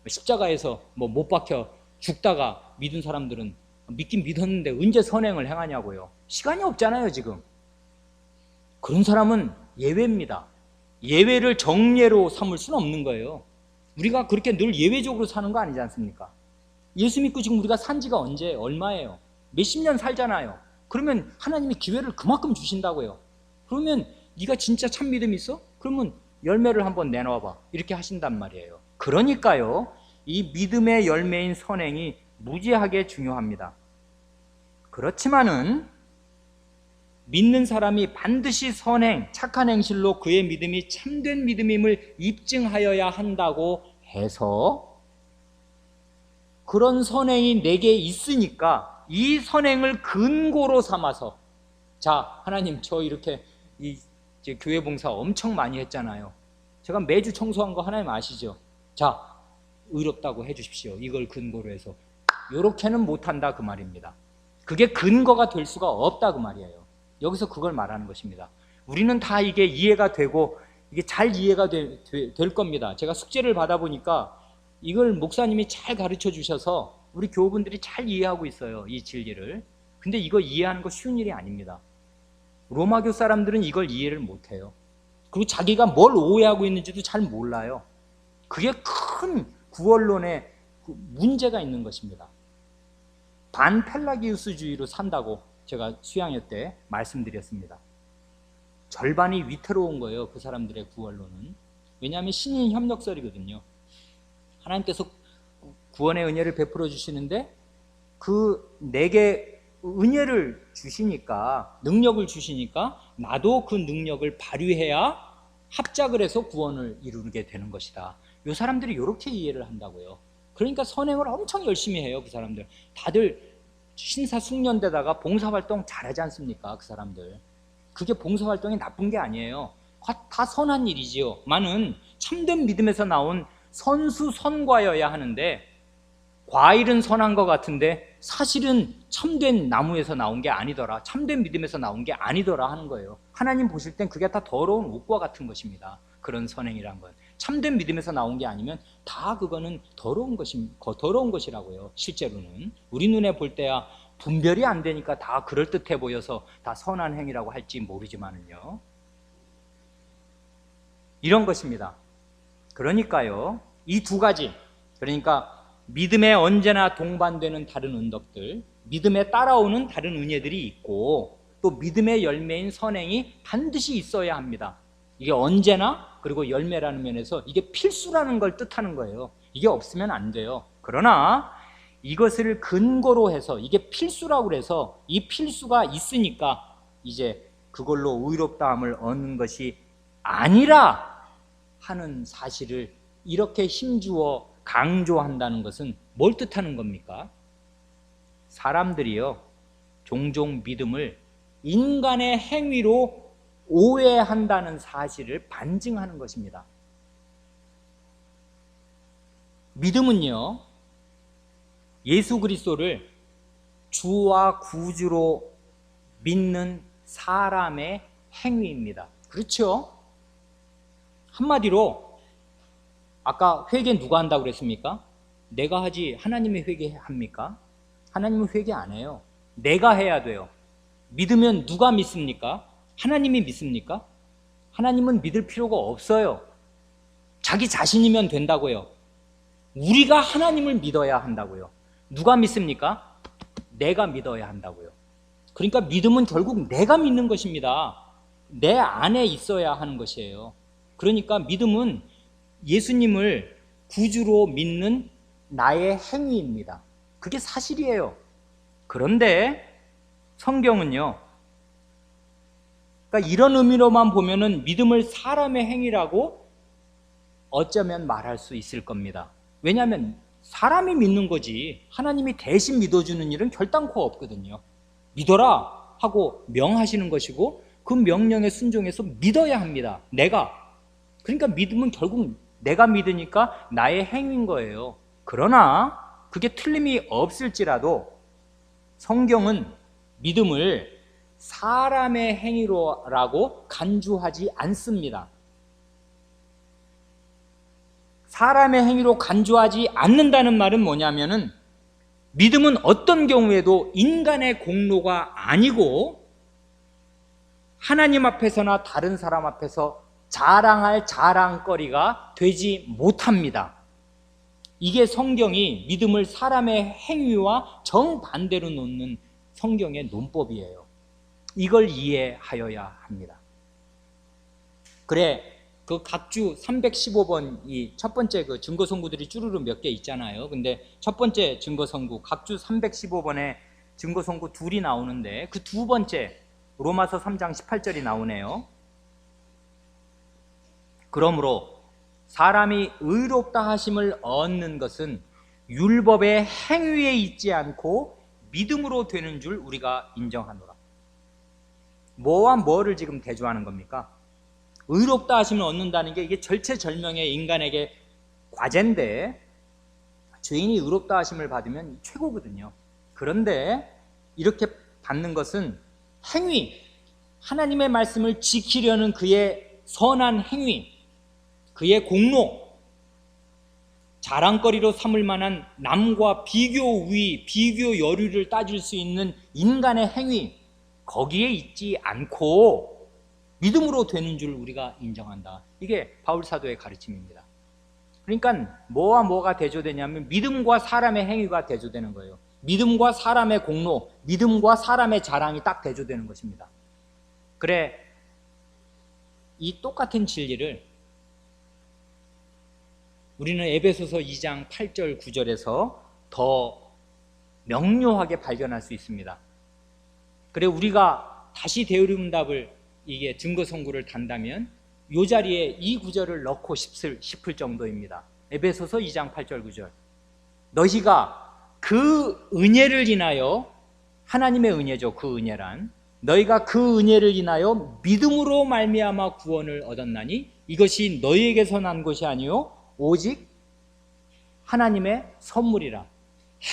십자가에서 못 박혀 죽다가 믿은 사람들은 믿긴 믿었는데 언제 선행을 행하냐고요. 시간이 없잖아요 지금. 그런 사람은 예외입니다. 예외를 정예로 삼을 수는 없는 거예요. 우리가 그렇게 늘 예외적으로 사는 거 아니지 않습니까? 예수 믿고 지금 우리가 산 지가 언제, 얼마예요? 몇십 년 살잖아요. 그러면 하나님이 기회를 그만큼 주신다고요. 그러면 네가 진짜 참 믿음이 있어? 그러면 열매를 한번 내놔봐, 이렇게 하신단 말이에요. 그러니까요, 이 믿음의 열매인 선행이 무지하게 중요합니다. 그렇지만은 믿는 사람이 반드시 선행, 착한 행실로 그의 믿음이 참된 믿음임을 입증하여야 한다고 해서 그런 선행이 내게 있으니까 이 선행을 근거로 삼아서 자, 하나님 저 이렇게 교회 봉사 엄청 많이 했잖아요. 제가 매주 청소한 거 하나님 아시죠? 자, 의롭다고 해주십시오. 이걸 근거로 해서 이렇게는 못한다 그 말입니다. 그게 근거가 될 수가 없다 그 말이에요. 여기서 그걸 말하는 것입니다. 우리는 다 이게 이해가 되고 이게 잘 이해가 될 겁니다. 제가 숙제를 받아보니까 이걸 목사님이 잘 가르쳐 주셔서 우리 교우분들이 잘 이해하고 있어요. 이 진리를. 근데 이거 이해하는 거 쉬운 일이 아닙니다. 로마교 사람들은 이걸 이해를 못해요. 그리고 자기가 뭘 오해하고 있는지도 잘 몰라요. 그게 큰 구원론에 문제가 있는 것입니다. 반펠라기우스주의로 산다고 제가 수양회 때 말씀드렸습니다. 절반이 위태로운 거예요. 그 사람들의 구원론은. 왜냐하면 신인 협력설이거든요. 하나님께서 구원의 은혜를 베풀어 주시는데 내게 은혜를 주시니까, 능력을 주시니까 나도 그 능력을 발휘해야 합작을 해서 구원을 이루게 되는 것이다. 이 사람들이 이렇게 이해를 한다고요. 그러니까 선행을 엄청 열심히 해요. 그 사람들 다들 신사숙련대다가 봉사활동 잘하지 않습니까? 그 사람들. 그게 봉사활동이 나쁜 게 아니에요. 다 선한 일이지요. 많은 참된 믿음에서 나온 선수선과여야 하는데 과일은 선한 것 같은데 사실은 참된 나무에서 나온 게 아니더라, 참된 믿음에서 나온 게 아니더라 하는 거예요. 하나님 보실 땐 그게 다 더러운 옷과 같은 것입니다. 그런 선행이란 건 참된 믿음에서 나온 게 아니면 다 그거는 더러운 것이라고요. 실제로는 우리 눈에 볼 때야 분별이 안 되니까 다 그럴듯해 보여서 다 선한 행위라고 할지 모르지만은요, 이런 것입니다. 그러니까요, 이 두 가지, 그러니까 믿음에 언제나 동반되는 다른 은덕들, 믿음에 따라오는 다른 은혜들이 있고 또 믿음의 열매인 선행이 반드시 있어야 합니다. 이게 언제나, 그리고 열매라는 면에서 이게 필수라는 걸 뜻하는 거예요. 이게 없으면 안 돼요. 그러나 이것을 근거로 해서 이게 필수라고 해서 이 필수가 있으니까 이제 그걸로 의롭다함을 얻는 것이 아니라 하는 사실을 이렇게 힘주어 강조한다는 것은 뭘 뜻하는 겁니까? 사람들이요, 종종 믿음을 인간의 행위로 오해한다는 사실을 반증하는 것입니다. 믿음은요, 예수 그리스도를 주와 구주로 믿는 사람의 행위입니다. 그렇죠? 한마디로 아까 회개 누가 한다고 그랬습니까? 내가 하지 하나님이 회개합니까? 하나님은 회개 안 해요. 내가 해야 돼요. 믿으면 누가 믿습니까? 하나님이 믿습니까? 하나님은 믿을 필요가 없어요. 자기 자신이면 된다고요. 우리가 하나님을 믿어야 한다고요. 누가 믿습니까? 내가 믿어야 한다고요. 그러니까 믿음은 결국 내가 믿는 것입니다. 내 안에 있어야 하는 것이에요. 그러니까 믿음은 예수님을 구주로 믿는 나의 행위입니다. 그게 사실이에요. 그런데 성경은요, 그러니까 이런 의미로만 보면은 믿음을 사람의 행위라고 어쩌면 말할 수 있을 겁니다. 왜냐하면 사람이 믿는 거지 하나님이 대신 믿어주는 일은 결단코 없거든요. 믿어라 하고 명하시는 것이고 그 명령에 순종해서 믿어야 합니다. 그러니까 믿음은 결국 내가 믿으니까 나의 행위인 거예요. 그러나 그게 틀림이 없을지라도 성경은 믿음을 사람의 행위로라고 간주하지 않습니다. 사람의 행위로 간주하지 않는다는 말은 뭐냐면은 믿음은 어떤 경우에도 인간의 공로가 아니고 하나님 앞에서나 다른 사람 앞에서 자랑할 자랑거리가 되지 못합니다. 이게 성경이 믿음을 사람의 행위와 정반대로 놓는 성경의 논법이에요. 이걸 이해하여야 합니다. 그래, 그 각주 315번 이 첫 번째 그 증거선구들이 쭈루루 몇 개 있잖아요. 근데 첫 번째 증거선구 각주 315번에 증거선구 둘이 나오는데 그 두 번째 로마서 3장 18절이 나오네요. 그러므로 사람이 의롭다 하심을 얻는 것은 율법의 행위에 있지 않고 믿음으로 되는 줄 우리가 인정하노라. 뭐와 뭐를 지금 대조하는 겁니까? 의롭다 하심을 얻는다는 게 이게 절체절명의 인간에게 과제인데, 죄인이 의롭다 하심을 받으면 최고거든요. 그런데 이렇게 받는 것은 행위, 하나님의 말씀을 지키려는 그의 선한 행위, 그의 공로, 자랑거리로 삼을 만한 남과 비교 우위, 비교 여류를 따질 수 있는 인간의 행위, 거기에 있지 않고 믿음으로 되는 줄 우리가 인정한다. 이게 바울 사도의 가르침입니다. 그러니까 뭐와 뭐가 대조되냐면 믿음과 사람의 행위가 대조되는 거예요. 믿음과 사람의 공로, 믿음과 사람의 자랑이 딱 대조되는 것입니다. 그래, 이 똑같은 진리를 우리는 에베소서 2장 8절 9절에서 더 명료하게 발견할 수 있습니다. 그래, 우리가 다시 대의문답을 이게 증거 선고를 단다면 이 자리에 이 구절을 넣고 싶을 정도입니다. 에베소서 2장 8절 9절. 너희가 그 은혜를 인하여, 하나님의 은혜죠, 그 은혜란, 너희가 그 은혜를 인하여 믿음으로 말미암아 구원을 얻었나니 이것이 너희에게서 난 것이 아니요 오직 하나님의 선물이라.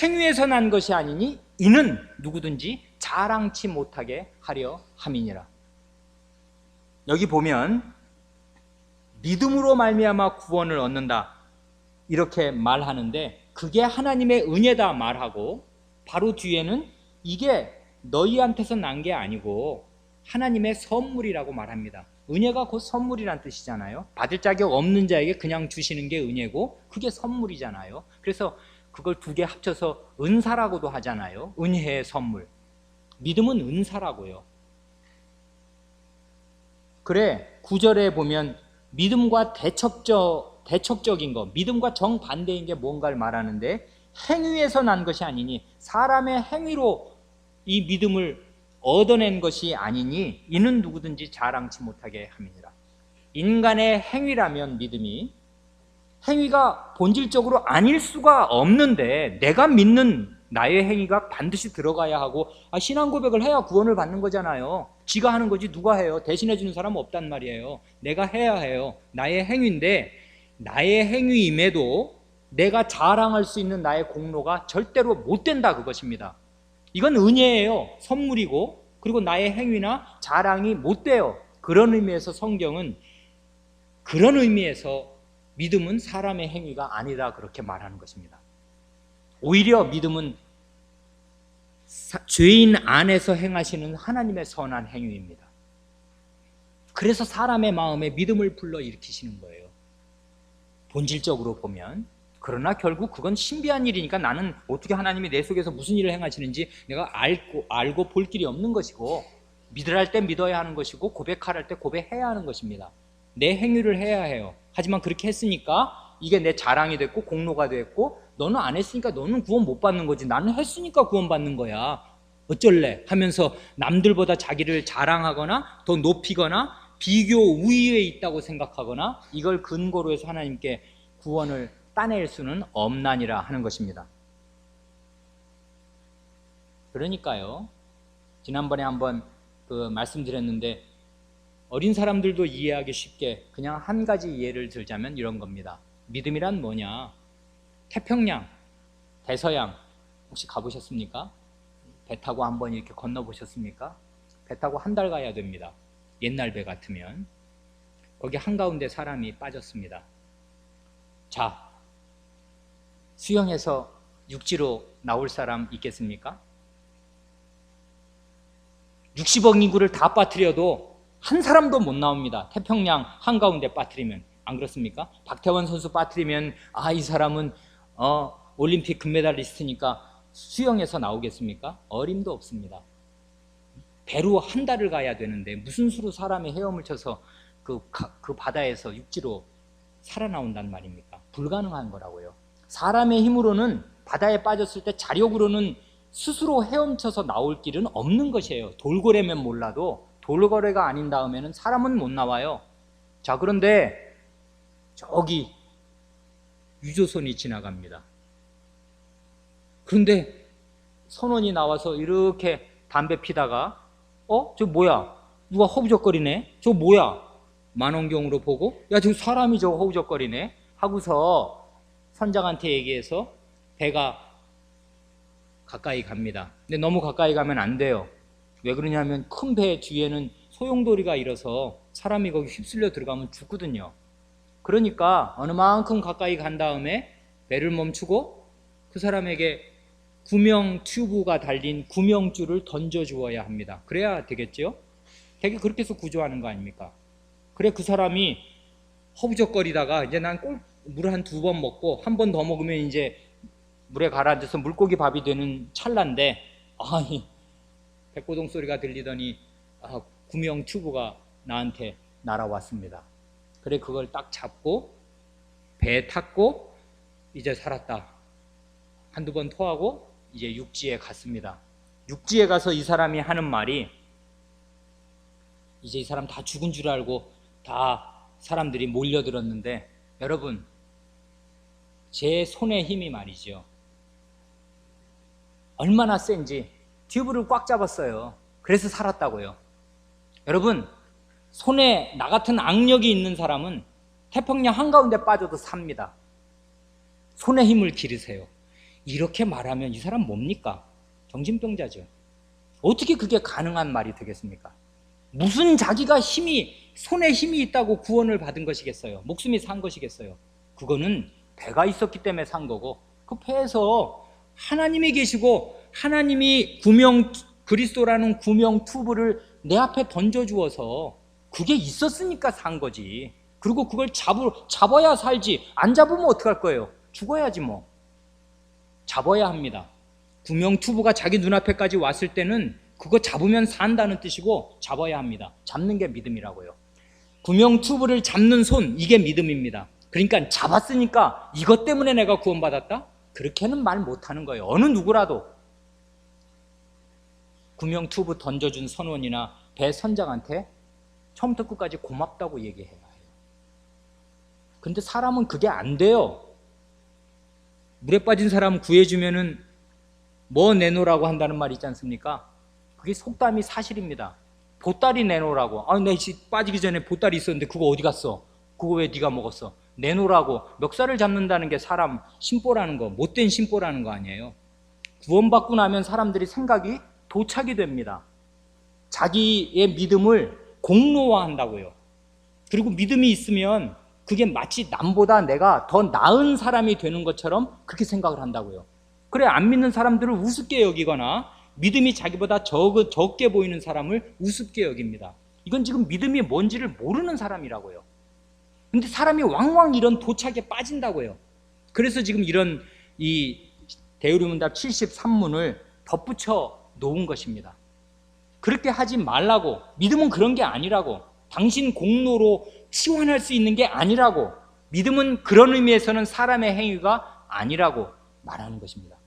행위에서 난 것이 아니니 이는 누구든지 자랑치 못하게 하려 함이니라. 여기 보면 믿음으로 말미암아 구원을 얻는다 이렇게 말하는데, 그게 하나님의 은혜다 말하고 바로 뒤에는 이게 너희한테서 난 게 아니고 하나님의 선물이라고 말합니다. 은혜가 곧 선물이란 뜻이잖아요. 받을 자격 없는 자에게 그냥 주시는 게 은혜고 그게 선물이잖아요. 그래서 그걸 두 개 합쳐서 은사라고도 하잖아요. 은혜의 선물. 믿음은 은사라고요. 그래, 9절에 보면 믿음과 대척적인 것, 믿음과 정반대인 게 뭔가를 말하는데, 행위에서 난 것이 아니니, 사람의 행위로 이 믿음을 얻어낸 것이 아니니 이는 누구든지 자랑치 못하게 함이니라. 인간의 행위라면 믿음이, 행위가 본질적으로 아닐 수가 없는데 내가 믿는 나의 행위가 반드시 들어가야 하고, 신앙 고백을 해야 구원을 받는 거잖아요. 지가 하는 거지 누가 해요? 대신해 주는 사람은 없단 말이에요. 내가 해야 해요. 나의 행위인데, 나의 행위임에도 내가 자랑할 수 있는 나의 공로가 절대로 못 된다, 그것입니다. 이건 은혜예요. 선물이고, 그리고 나의 행위나 자랑이 못 돼요. 그런 의미에서 성경은, 그런 의미에서 믿음은 사람의 행위가 아니다 그렇게 말하는 것입니다. 오히려 믿음은 죄인 안에서 행하시는 하나님의 선한 행위입니다. 그래서 사람의 마음에 믿음을 불러일으키시는 거예요, 본질적으로 보면. 그러나 결국 그건 신비한 일이니까 나는 어떻게 하나님이 내 속에서 무슨 일을 행하시는지 내가 알고 볼 길이 없는 것이고, 믿으라 할 때 믿어야 하는 것이고, 고백하라 할 때 고백해야 하는 것입니다. 내 행위를 해야 해요. 하지만 그렇게 했으니까 이게 내 자랑이 됐고 공로가 됐고, 너는 안 했으니까 너는 구원 못 받는 거지, 나는 했으니까 구원 받는 거야, 어쩔래 하면서 남들보다 자기를 자랑하거나 더 높이거나 비교 우위에 있다고 생각하거나, 이걸 근거로 해서 하나님께 구원을 따낼 수는 없나니라 하는 것입니다. 그러니까요, 지난번에 한번 말씀드렸는데, 어린 사람들도 이해하기 쉽게 그냥 한 가지 예를 들자면 이런 겁니다. 믿음이란 뭐냐? 태평양, 대서양 혹시 가보셨습니까? 배 타고 한번 이렇게 건너보셨습니까? 배 타고 한 달 가야 됩니다. 옛날 배 같으면. 거기 한가운데 사람이 빠졌습니다. 자, 수영해서 육지로 나올 사람 있겠습니까? 60억 인구를 다 빠뜨려도 한 사람도 못 나옵니다. 태평양 한가운데 빠뜨리면. 안 그렇습니까? 박태원 선수 빠뜨리면 이 사람은 올림픽 금메달리스트니까 수영해서 나오겠습니까? 어림도 없습니다. 배로 한 달을 가야 되는데 무슨 수로 사람이 헤엄을 쳐서 그 바다에서 육지로 살아나온단 말입니까? 불가능한 거라고요. 사람의 힘으로는, 바다에 빠졌을 때 자력으로는 스스로 헤엄쳐서 나올 길은 없는 것이에요. 돌고래면 몰라도 돌고래가 아닌 다음에는 사람은 못 나와요. 자, 그런데 저기 유조선이 지나갑니다. 그런데 선원이 나와서 이렇게 담배 피다가 저 뭐야? 누가 허우적거리네? 저 뭐야? 만원경으로 보고 야, 저 사람이 저 허우적거리네? 하고서 선장한테 얘기해서 배가 가까이 갑니다. 근데 너무 가까이 가면 안 돼요. 왜 그러냐면 큰 배 뒤에는 소용돌이가 일어서 사람이 거기 휩쓸려 들어가면 죽거든요. 그러니까 어느 만큼 가까이 간 다음에 배를 멈추고 그 사람에게 구명 튜브가 달린 구명줄을 던져 주어야 합니다. 그래야 되겠죠? 되게 그렇게 해서 구조하는 거 아닙니까? 그래 그 사람이 허우적거리다가 이제 난 꼭 물 한 2번 먹고 한 번 더 먹으면 이제 물에 가라앉아서 물고기 밥이 되는 찰나인데 백고동 소리가 들리더니 구명 튜브가 나한테 날아왔습니다. 그래 그걸 딱 잡고 배에 탔고 이제 살았다. 한두 번 토하고 이제 육지에 갔습니다. 육지에 가서 이 사람이 하는 말이 이제 이 사람 다 죽은 줄 알고 다 사람들이 몰려들었는데 여러분 제 손의 힘이 말이죠. 얼마나 센지 튜브를 꽉 잡았어요. 그래서 살았다고요. 여러분 손에 나 같은 악력이 있는 사람은 태평양 한가운데 빠져도 삽니다. 손에 힘을 기르세요. 이렇게 말하면 이 사람 뭡니까? 정신병자죠. 어떻게 그게 가능한 말이 되겠습니까? 무슨 자기가 손에 힘이 있다고 구원을 받은 것이겠어요? 목숨이 산 것이겠어요? 그거는 배가 있었기 때문에 산 거고 그 배에서 하나님이 계시고 하나님이 그리스도라는 구명 튜브를 내 앞에 던져주어서 그게 있었으니까 산 거지. 그리고 그걸 잡아야 살지. 안 잡으면 어떡할 거예요? 죽어야지 뭐. 잡아야 합니다. 구명 튜브가 자기 눈앞에까지 왔을 때는 그거 잡으면 산다는 뜻이고 잡아야 합니다. 잡는 게 믿음이라고요. 구명 튜브를 잡는 손, 이게 믿음입니다. 그러니까 잡았으니까 이것 때문에 내가 구원받았다? 그렇게는 말 못하는 거예요. 어느 누구라도. 구명 튜브 던져준 선원이나 배 선장한테 처음부터 끝까지 고맙다고 얘기해야 해요. 근데 사람은 그게 안 돼요. 물에 빠진 사람 구해주면은 뭐 내놓으라고 한다는 말 있지 않습니까? 그게 속담이 사실입니다. 보따리 내놓으라고. 내 빠지기 전에 보따리 있었는데 그거 어디 갔어? 그거 왜 네가 먹었어? 내놓으라고. 멱살을 잡는다는 게 사람 심보라는 거, 못된 심보라는 거 아니에요. 구원받고 나면 사람들이 생각이 도착이 됩니다. 자기의 믿음을 공로화한다고요. 그리고 믿음이 있으면 그게 마치 남보다 내가 더 나은 사람이 되는 것처럼 그렇게 생각을 한다고요. 그래 안 믿는 사람들을 우습게 여기거나 믿음이 자기보다 적게 보이는 사람을 우습게 여깁니다. 이건 지금 믿음이 뭔지를 모르는 사람이라고요. 근데 사람이 왕왕 이런 도착에 빠진다고요. 그래서 지금 이런 이 대의문답 73문을 덧붙여 놓은 것입니다. 그렇게 하지 말라고. 믿음은 그런 게 아니라고. 당신 공로로 치환할 수 있는 게 아니라고. 믿음은 그런 의미에서는 사람의 행위가 아니라고 말하는 것입니다.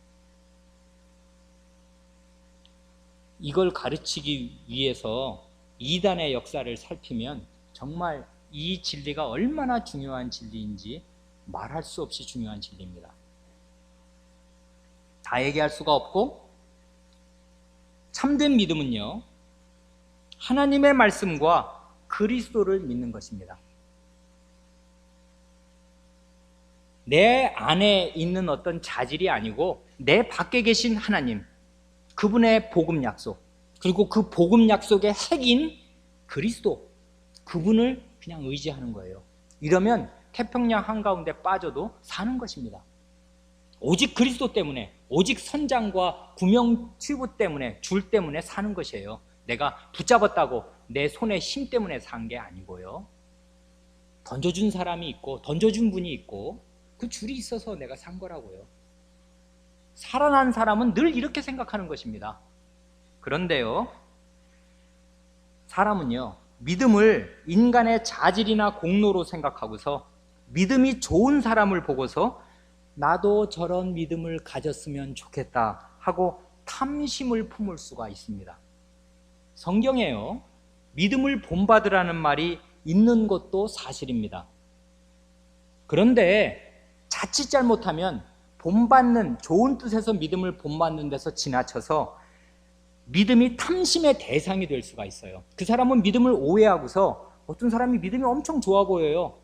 이걸 가르치기 위해서 이단의 역사를 살피면 정말 이 진리가 얼마나 중요한 진리인지 말할 수 없이 중요한 진리입니다. 다 얘기할 수가 없고, 참된 믿음은요, 하나님의 말씀과 그리스도를 믿는 것입니다. 내 안에 있는 어떤 자질이 아니고 내 밖에 계신 하나님, 그분의 복음 약속, 그리고 그 복음 약속의 핵인 그리스도, 그분을 그냥 의지하는 거예요. 이러면 태평양 한가운데 빠져도 사는 것입니다. 오직 그리스도 때문에, 오직 선장과 구명 튜브 때문에, 줄 때문에 사는 것이에요. 내가 붙잡았다고 내 손에 힘 때문에 산 게 아니고요. 던져준 사람이 있고 던져준 분이 있고 그 줄이 있어서 내가 산 거라고요. 살아난 사람은 늘 이렇게 생각하는 것입니다. 그런데요, 사람은요, 믿음을 인간의 자질이나 공로로 생각하고서 믿음이 좋은 사람을 보고서 나도 저런 믿음을 가졌으면 좋겠다 하고 탐심을 품을 수가 있습니다. 성경에요, 믿음을 본받으라는 말이 있는 것도 사실입니다. 그런데 자칫 잘못하면 본받는, 좋은 뜻에서 믿음을 본받는 데서 지나쳐서 믿음이 탐심의 대상이 될 수가 있어요. 그 사람은 믿음을 오해하고서, 어떤 사람이 믿음이 엄청 좋아 보여요.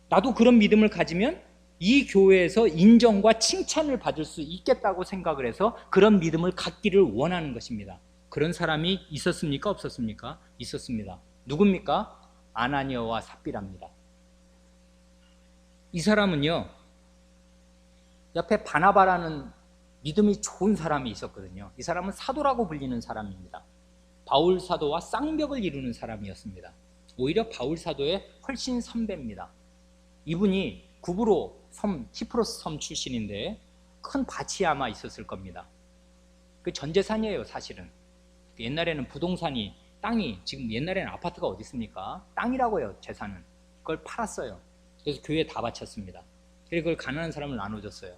나도 그런 믿음을 가지면 이 교회에서 인정과 칭찬을 받을 수 있겠다고 생각을 해서 그런 믿음을 갖기를 원하는 것입니다. 그런 사람이 있었습니까? 없었습니까? 있었습니다. 누굽니까? 아나니아와 삽비라입니다. 이 사람은요, 옆에 바나바라는 믿음이 좋은 사람이 있었거든요. 이 사람은 사도라고 불리는 사람입니다. 바울 사도와 쌍벽을 이루는 사람이었습니다. 오히려 바울 사도의 훨씬 선배입니다. 이분이 구브로 섬, 키프로스 섬 출신인데 큰 밭이 아마 있었을 겁니다. 그 전 재산이에요, 사실은. 옛날에는 부동산이, 땅이, 지금 옛날에는 아파트가 어디 있습니까? 땅이라고요, 재산은. 그걸 팔았어요. 그래서 교회에 다 바쳤습니다. 그리고 그걸 가난한 사람을 나눠줬어요.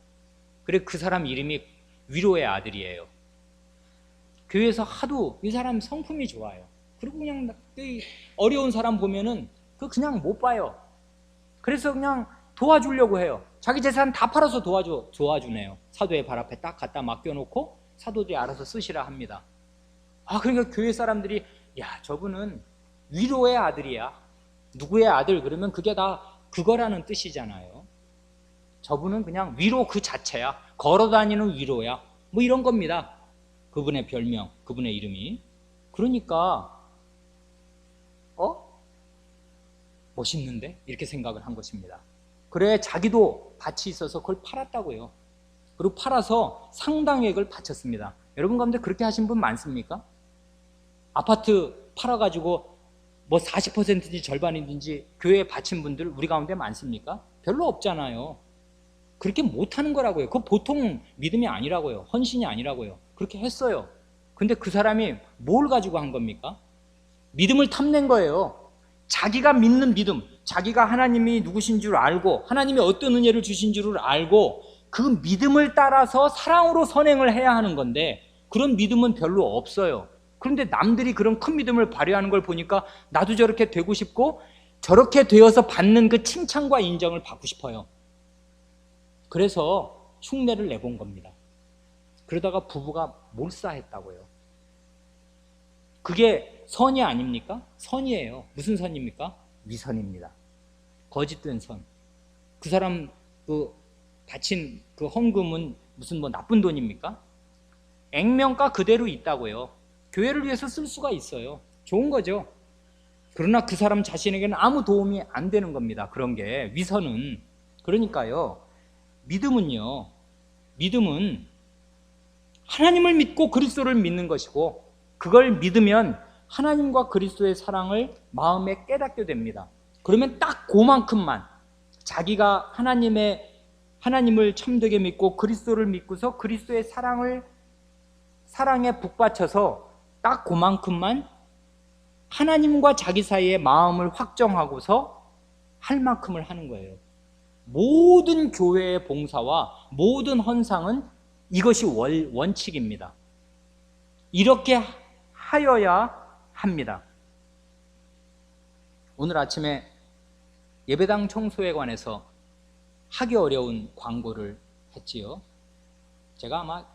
그리고 그 사람 이름이 위로의 아들이에요. 교회에서 하도 이 사람 성품이 좋아요. 그리고 그냥 어려운 사람 보면은 그냥 못 봐요. 그래서 그냥 도와주려고 해요. 자기 재산 다 팔아서 도와주네요. 사도의 발 앞에 딱 갖다 맡겨놓고 사도들이 알아서 쓰시라 합니다. 그러니까 교회 사람들이, 야, 저분은 위로의 아들이야. 누구의 아들? 그러면 그게 다 그거라는 뜻이잖아요. 저분은 그냥 위로 그 자체야. 걸어다니는 위로야. 뭐 이런 겁니다. 그분의 별명, 그분의 이름이. 그러니까 멋있는데? 이렇게 생각을 한 것입니다. 그래, 자기도 밭이 있어서 그걸 팔았다고요. 그리고 팔아서 상당액을 바쳤습니다. 여러분 가운데 그렇게 하신 분 많습니까? 아파트 팔아가지고 뭐 40%인지 절반이든지 교회에 바친 분들 우리 가운데 많습니까? 별로 없잖아요. 그렇게 못하는 거라고요. 그거 보통 믿음이 아니라고요. 헌신이 아니라고요. 그렇게 했어요. 근데 그 사람이 뭘 가지고 한 겁니까? 믿음을 탐낸 거예요. 자기가 믿는 믿음, 자기가 하나님이 누구신 줄 알고 하나님이 어떤 은혜를 주신 줄을 알고 그 믿음을 따라서 사랑으로 선행을 해야 하는 건데 그런 믿음은 별로 없어요. 그런데 남들이 그런 큰 믿음을 발휘하는 걸 보니까 나도 저렇게 되고 싶고 저렇게 되어서 받는 그 칭찬과 인정을 받고 싶어요. 그래서 흉내를 내본 겁니다. 그러다가 부부가 몰사했다고요. 그게 선이 아닙니까? 선이에요. 무슨 선입니까? 위선입니다. 거짓된 선. 그 사람 바친 그 헌금은 무슨 나쁜 돈입니까? 액면가 그대로 있다고요. 교회를 위해서 쓸 수가 있어요. 좋은 거죠. 그러나 그 사람 자신에게는 아무 도움이 안 되는 겁니다. 그런 게 위선은. 그러니까요, 믿음은 하나님을 믿고 그리스도를 믿는 것이고 그걸 믿으면 하나님과 그리스도의 사랑을 마음에 깨닫게 됩니다. 그러면 딱 그만큼만 자기가 하나님을 참되게 믿고 그리스도를 믿고서 그리스도의 사랑에 북받쳐서 딱 그만큼만 하나님과 자기 사이의 마음을 확정하고서 할 만큼을 하는 거예요. 모든 교회의 봉사와 모든 헌상은 이것이 원칙입니다. 이렇게 하여야 합니다. 오늘 아침에 예배당 청소에 관해서 하기 어려운 광고를 했지요. 제가 아마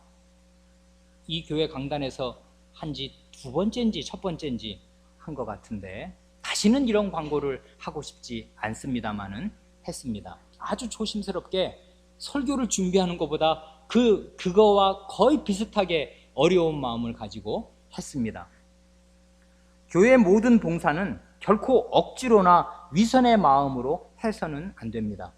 이 교회 강단에서 한지 두 번째인지 첫 번째인지 한 것 같은데 다시는 이런 광고를 하고 싶지 않습니다만은 했습니다. 아주 조심스럽게 설교를 준비하는 것보다 그거와 거의 비슷하게 어려운 마음을 가지고 했습니다. 교회의 모든 봉사는 결코 억지로나 위선의 마음으로 해서는 안 됩니다.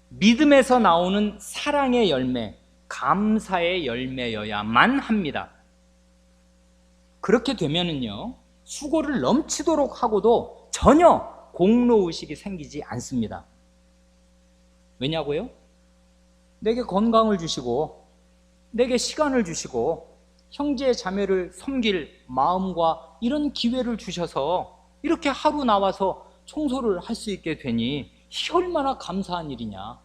믿음에서 나오는 사랑의 열매, 감사의 열매여야만 합니다. 그렇게 되면은요, 수고를 넘치도록 하고도 전혀 공로의식이 생기지 않습니다. 왜냐고요? 내게 건강을 주시고 내게 시간을 주시고 형제 자매를 섬길 마음과 이런 기회를 주셔서 이렇게 하루 나와서 청소를 할 수 있게 되니 이게 얼마나 감사한 일이냐.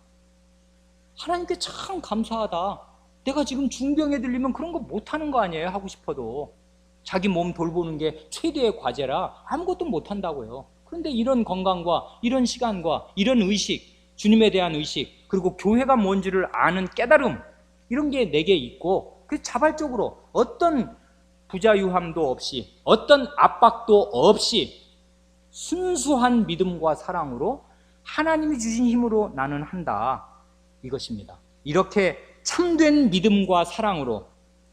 하나님께 참 감사하다. 내가 지금 중병에 들리면 그런 거 못하는 거 아니에요? 하고 싶어도. 자기 몸 돌보는 게 최대의 과제라 아무것도 못한다고요. 그런데 이런 건강과 이런 시간과 이런 의식, 주님에 대한 의식, 그리고 교회가 뭔지를 아는 깨달음, 이런 게 내게 있고, 그 자발적으로 어떤 부자유함도 없이, 어떤 압박도 없이 순수한 믿음과 사랑으로 하나님이 주신 힘으로 나는 한다, 이것입니다. 이렇게 참된 믿음과 사랑으로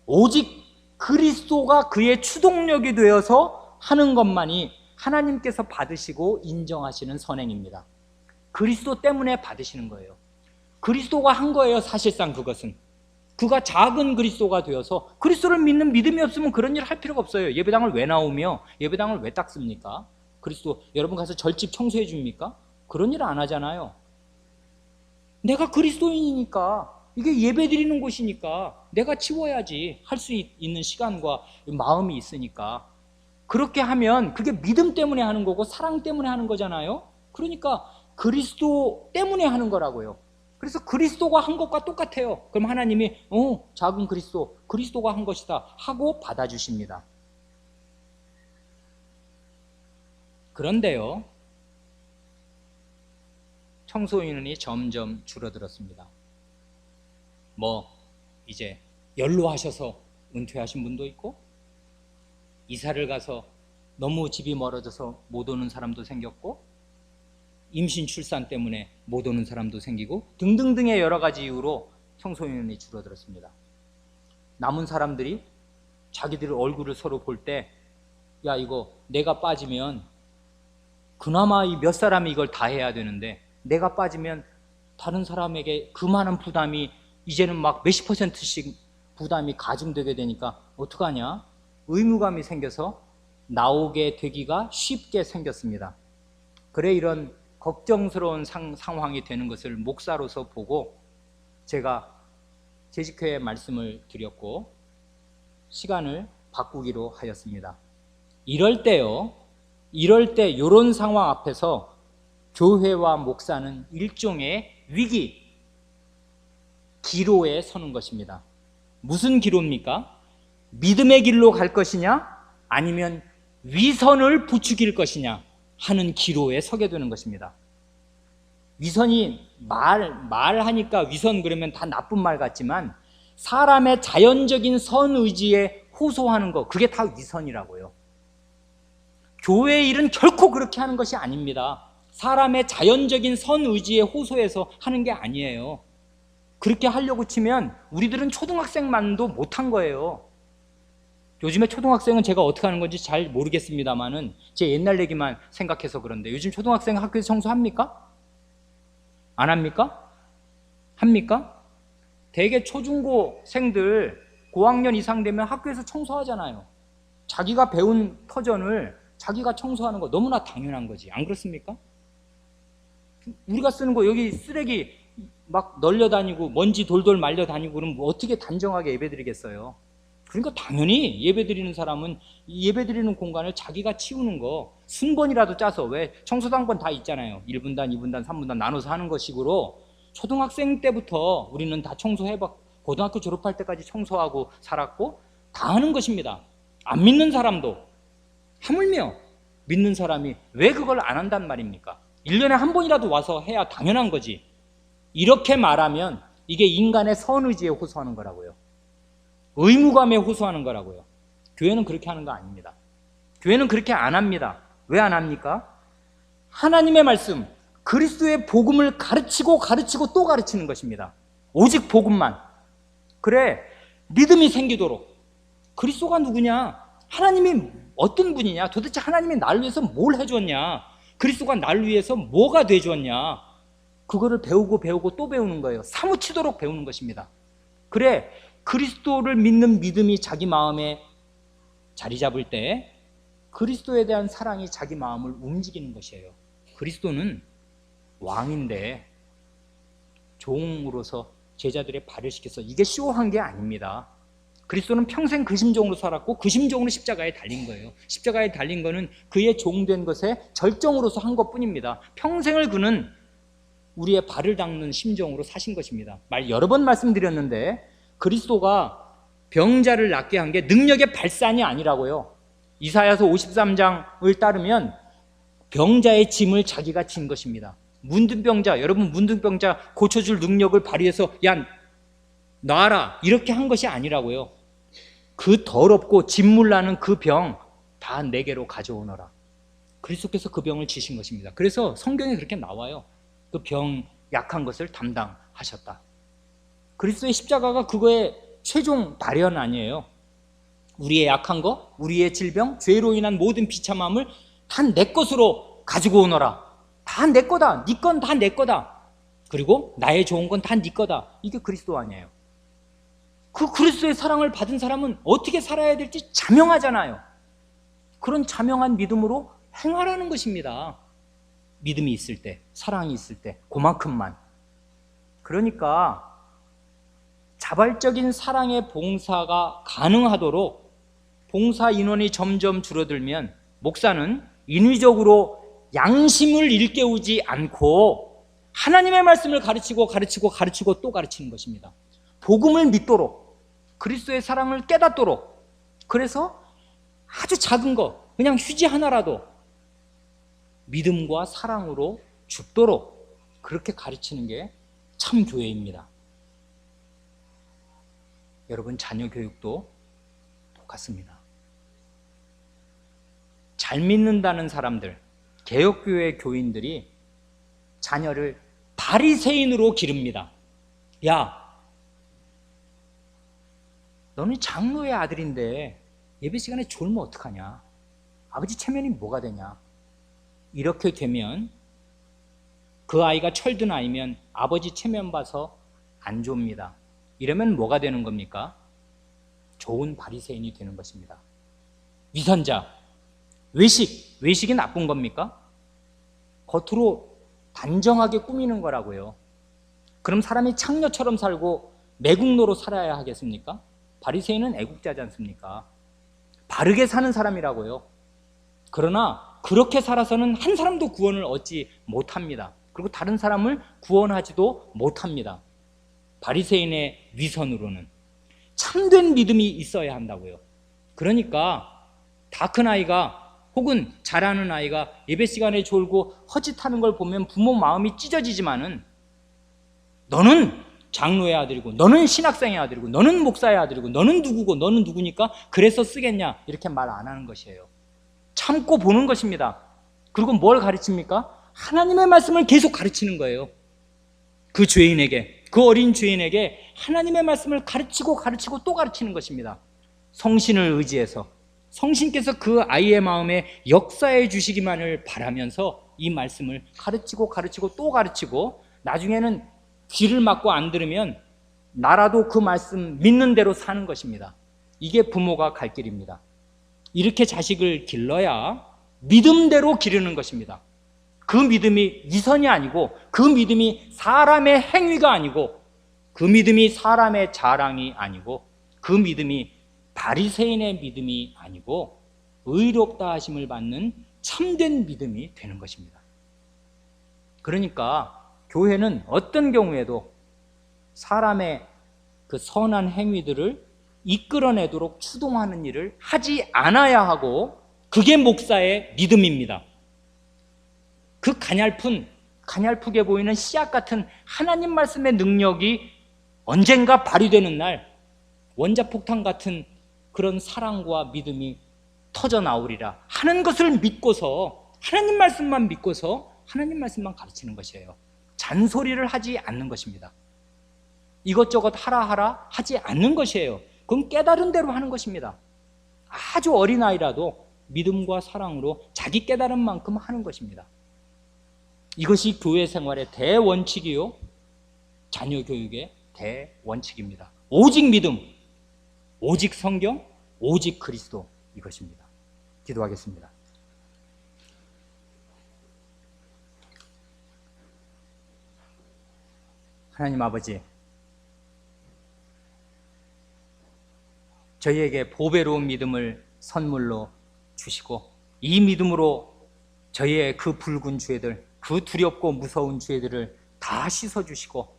오직 그리스도가 그의 추동력이 되어서 하는 것만이 하나님께서 받으시고 인정하시는 선행입니다. 그리스도 때문에 받으시는 거예요. 그리스도가 한 거예요. 사실상 그것은 그가 작은 그리스도가 되어서, 그리스도를 믿는 믿음이 없으면 그런 일 할 필요가 없어요. 예배당을 왜 나오며 예배당을 왜 닦습니까? 그리스도, 여러분 가서 절집 청소해 줍니까? 그런 일 안 하잖아요. 내가 그리스도인이니까, 이게 예배 드리는 곳이니까 내가 치워야지. 할 수 있는 시간과 마음이 있으니까. 그렇게 하면 그게 믿음 때문에 하는 거고 사랑 때문에 하는 거잖아요. 그러니까 그리스도 때문에 하는 거라고요. 그래서 그리스도가 한 것과 똑같아요. 그럼 하나님이 작은 그리스도가 한 것이다 하고 받아주십니다. 그런데요, 청소인이 점점 줄어들었습니다. 이제 연로하셔서 은퇴하신 분도 있고, 이사를 가서 너무 집이 멀어져서 못 오는 사람도 생겼고, 임신 출산 때문에 못 오는 사람도 생기고, 등등등의 여러 가지 이유로 청소년이 줄어들었습니다. 남은 사람들이 자기들 얼굴을 서로 볼 때, 야, 이거 내가 빠지면 그나마 이 몇 사람이 이걸 다 해야 되는데, 내가 빠지면 다른 사람에게 그 많은 부담이 이제는 막 몇십 %씩 부담이 가중되게 되니까 어떡하냐? 의무감이 생겨서 나오게 되기가 쉽게 생겼습니다. 그래, 이런 걱정스러운 상황이 되는 것을 목사로서 보고 제가 재직회에 말씀을 드렸고 시간을 바꾸기로 하였습니다. 이럴 때 이런 상황 앞에서 교회와 목사는 일종의 위기, 기로에 서는 것입니다. 무슨 기로입니까? 믿음의 길로 갈 것이냐, 아니면 위선을 부추길 것이냐 하는 기로에 서게 되는 것입니다. 위선이 말하니까 위선 그러면 다 나쁜 말 같지만, 사람의 자연적인 선의지에 호소하는 거, 그게 다 위선이라고요. 교회의 일은 결코 그렇게 하는 것이 아닙니다. 사람의 자연적인 선의지에 호소해서 하는 게 아니에요. 그렇게 하려고 치면 우리들은 초등학생만도 못한 거예요. 요즘에 초등학생은 제가 어떻게 하는 건지 잘 모르겠습니다만은 제 옛날 얘기만 생각해서 그런데, 요즘 초등학생 학교에서 청소합니까? 안 합니까? 합니까? 대개 초중고생들 고학년 이상 되면 학교에서 청소하잖아요. 자기가 배운 터전을 자기가 청소하는 거 너무나 당연한 거지. 안 그렇습니까? 우리가 쓰는 거 여기 쓰레기 막 널려 다니고 먼지 돌돌 말려 다니고 그러면 어떻게 단정하게 예배 드리겠어요? 그러니까 당연히 예배 드리는 사람은 예배 드리는 공간을 자기가 치우는 거 순번이라도 짜서, 왜 청소당번 다 있잖아요. 1분단, 2분단, 3분단 나눠서 하는 것식으로 초등학생 때부터 우리는 다 청소해봤고 고등학교 졸업할 때까지 청소하고 살았고 다 하는 것입니다. 안 믿는 사람도, 하물며 믿는 사람이 왜 그걸 안 한단 말입니까? 1년에 한 번이라도 와서 해야 당연한 거지. 이렇게 말하면 이게 인간의 선의지에 호소하는 거라고요. 의무감에 호소하는 거라고요. 교회는 그렇게 하는 거 아닙니다. 교회는 그렇게 안 합니다. 왜 안 합니까? 하나님의 말씀, 그리스도의 복음을 가르치고 또 가르치는 것입니다. 오직 복음만. 그래, 믿음이 생기도록. 그리스도가 누구냐? 하나님이 어떤 분이냐? 도대체 하나님이 나를 위해서 뭘 해줬냐? 그리스도가 나를 위해서 뭐가 돼줬냐? 그거를 배우고 또 배우는 거예요. 사무치도록 배우는 것입니다. 그래, 그리스도를 믿는 믿음이 자기 마음에 자리 잡을 때 그리스도에 대한 사랑이 자기 마음을 움직이는 것이에요. 그리스도는 왕인데 종으로서 제자들의 발을 씻겨서, 이게 쇼한 게 아닙니다. 그리스도는 평생 그 심정으로 살았고 그 심정으로 십자가에 달린 거예요. 십자가에 달린 거는 그의 종된 것의 절정으로서 한 것뿐입니다. 평생을 그는 우리의 발을 닦는 심정으로 사신 것입니다. 여러 번 말씀드렸는데, 그리스도가 병자를 낫게 한 게 능력의 발산이 아니라고요. 이사야서 53장을 따르면 병자의 짐을 자기가 진 것입니다. 문둥병자, 여러분 문둥병자 고쳐줄 능력을 발휘해서 야 놔라 이렇게 한 것이 아니라고요. 그 더럽고 진물 나는 그 병 다 내게로 가져오너라. 그리스도께서 그 병을 지신 것입니다. 그래서 성경에 그렇게 나와요. 그 병 약한 것을 담당하셨다. 그리스도의 십자가가 그거의 최종 발현 아니에요. 우리의 약한 거, 우리의 질병, 죄로 인한 모든 비참함을 다 내 것으로 가지고 오너라. 다 내 거다. 네 건 다 내 거다. 그리고 나의 좋은 건 다 네 거다. 이게 그리스도 아니에요. 그 그리스도의 사랑을 받은 사람은 어떻게 살아야 될지 자명하잖아요. 그런 자명한 믿음으로 행하라는 것입니다. 믿음이 있을 때, 사랑이 있을 때, 그만큼만. 그러니까 자발적인 사랑의 봉사가 가능하도록 봉사 인원이 점점 줄어들면 목사는 인위적으로 양심을 일깨우지 않고 하나님의 말씀을 가르치고 또 가르치는 것입니다. 복음을 믿도록, 그리스도의 사랑을 깨닫도록. 그래서 아주 작은 거, 그냥 휴지 하나라도 믿음과 사랑으로 죽도록 그렇게 가르치는 게 참 교회입니다. 여러분 자녀 교육도 똑같습니다. 잘 믿는다는 사람들, 개혁교회 교인들이 자녀를 바리새인으로 기릅니다. 야, 너는 장로의 아들인데 예배 시간에 졸면 어떡하냐? 아버지 체면이 뭐가 되냐? 이렇게 되면 그 아이가 철든 아이면 아버지 체면 봐서 안 줍니다. 이러면 뭐가 되는 겁니까? 좋은 바리새인이 되는 것입니다. 위선자, 외식이 나쁜 겁니까? 겉으로 단정하게 꾸미는 거라고요. 그럼 사람이 창녀처럼 살고 매국노로 살아야 하겠습니까? 바리새인은 애국자지 않습니까? 바르게 사는 사람이라고요. 그러나 그렇게 살아서는 한 사람도 구원을 얻지 못합니다. 그리고 다른 사람을 구원하지도 못합니다. 바리새인의 위선으로는. 참된 믿음이 있어야 한다고요. 그러니까 다 큰 아이가 혹은 잘하는 아이가 예배 시간에 졸고 헛짓하는 걸 보면 부모 마음이 찢어지지만은 너는 장로의 아들이고 너는 신학생의 아들이고 너는 목사의 아들이고 너는 누구고 너는 누구니까 그래서 쓰겠냐 이렇게 말 안 하는 것이에요. 참고 보는 것입니다. 그리고 뭘 가르칩니까? 하나님의 말씀을 계속 가르치는 거예요. 그 죄인에게, 그 어린 죄인에게 하나님의 말씀을 가르치고 또 가르치는 것입니다. 성신을 의지해서 성신께서 그 아이의 마음에 역사해 주시기만을 바라면서 이 말씀을 가르치고 또 가르치고 나중에는 귀를 막고 안 들으면 나라도 그 말씀 믿는 대로 사는 것입니다. 이게 부모가 갈 길입니다. 이렇게 자식을 길러야 믿음대로 기르는 것입니다. 그 믿음이 위선이 아니고 그 믿음이 사람의 행위가 아니고 그 믿음이 사람의 자랑이 아니고 그 믿음이 바리새인의 믿음이 아니고 의롭다 하심을 받는 참된 믿음이 되는 것입니다. 그러니까 교회는 어떤 경우에도 사람의 그 선한 행위들을 이끌어내도록 추동하는 일을 하지 않아야 하고 그게 목사의 믿음입니다. 그 가냘프게 보이는 씨앗 같은 하나님 말씀의 능력이 언젠가 발휘되는 날 원자폭탄 같은 그런 사랑과 믿음이 터져 나오리라 하는 것을 믿고서 하나님 말씀만 믿고서 하나님 말씀만 가르치는 것이에요. 잔소리를 하지 않는 것입니다. 이것저것 하라 하지 않는 것이에요. 그건 깨달은 대로 하는 것입니다. 아주 어린아이라도 믿음과 사랑으로 자기 깨달은 만큼 하는 것입니다. 이것이 교회 생활의 대원칙이요 자녀 교육의 대원칙입니다. 오직 믿음, 오직 성경, 오직 그리스도, 이것입니다. 기도하겠습니다. 하나님 아버지, 저희에게 보배로운 믿음을 선물로 주시고 이 믿음으로 저희의 그 붉은 죄들, 그 두렵고 무서운 죄들을 다 씻어주시고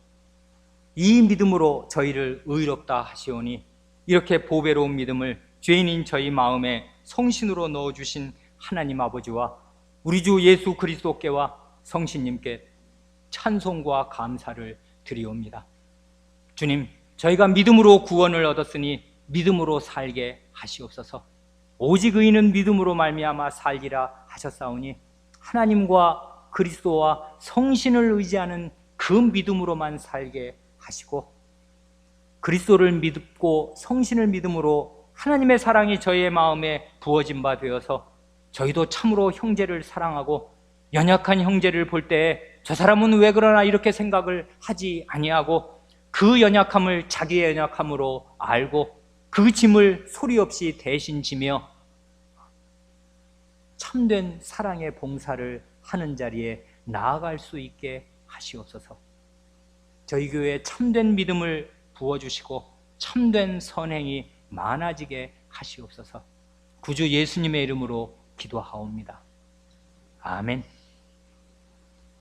이 믿음으로 저희를 의롭다 하시오니 이렇게 보배로운 믿음을 죄인인 저희 마음에 성신으로 넣어주신 하나님 아버지와 우리 주 예수 그리스도께와 성신님께 찬송과 감사를 드리옵니다. 주님, 저희가 믿음으로 구원을 얻었으니 믿음으로 살게 하시옵소서. 오직 의인은 믿음으로 말미암아 살리라 하셨사오니 하나님과 그리스도와 성신을 의지하는 그 믿음으로만 살게 하시고 그리스도를 믿고 성신을 믿음으로 하나님의 사랑이 저희의 마음에 부어진 바 되어서 저희도 참으로 형제를 사랑하고 연약한 형제를 볼 때에 저 사람은 왜 그러나 이렇게 생각을 하지 아니하고 그 연약함을 자기의 연약함으로 알고 그 짐을 소리 없이 대신 지며 참된 사랑의 봉사를 하는 자리에 나아갈 수 있게 하시옵소서. 저희 교회에 참된 믿음을 부어주시고 참된 선행이 많아지게 하시옵소서. 구주 예수님의 이름으로 기도하옵니다. 아멘.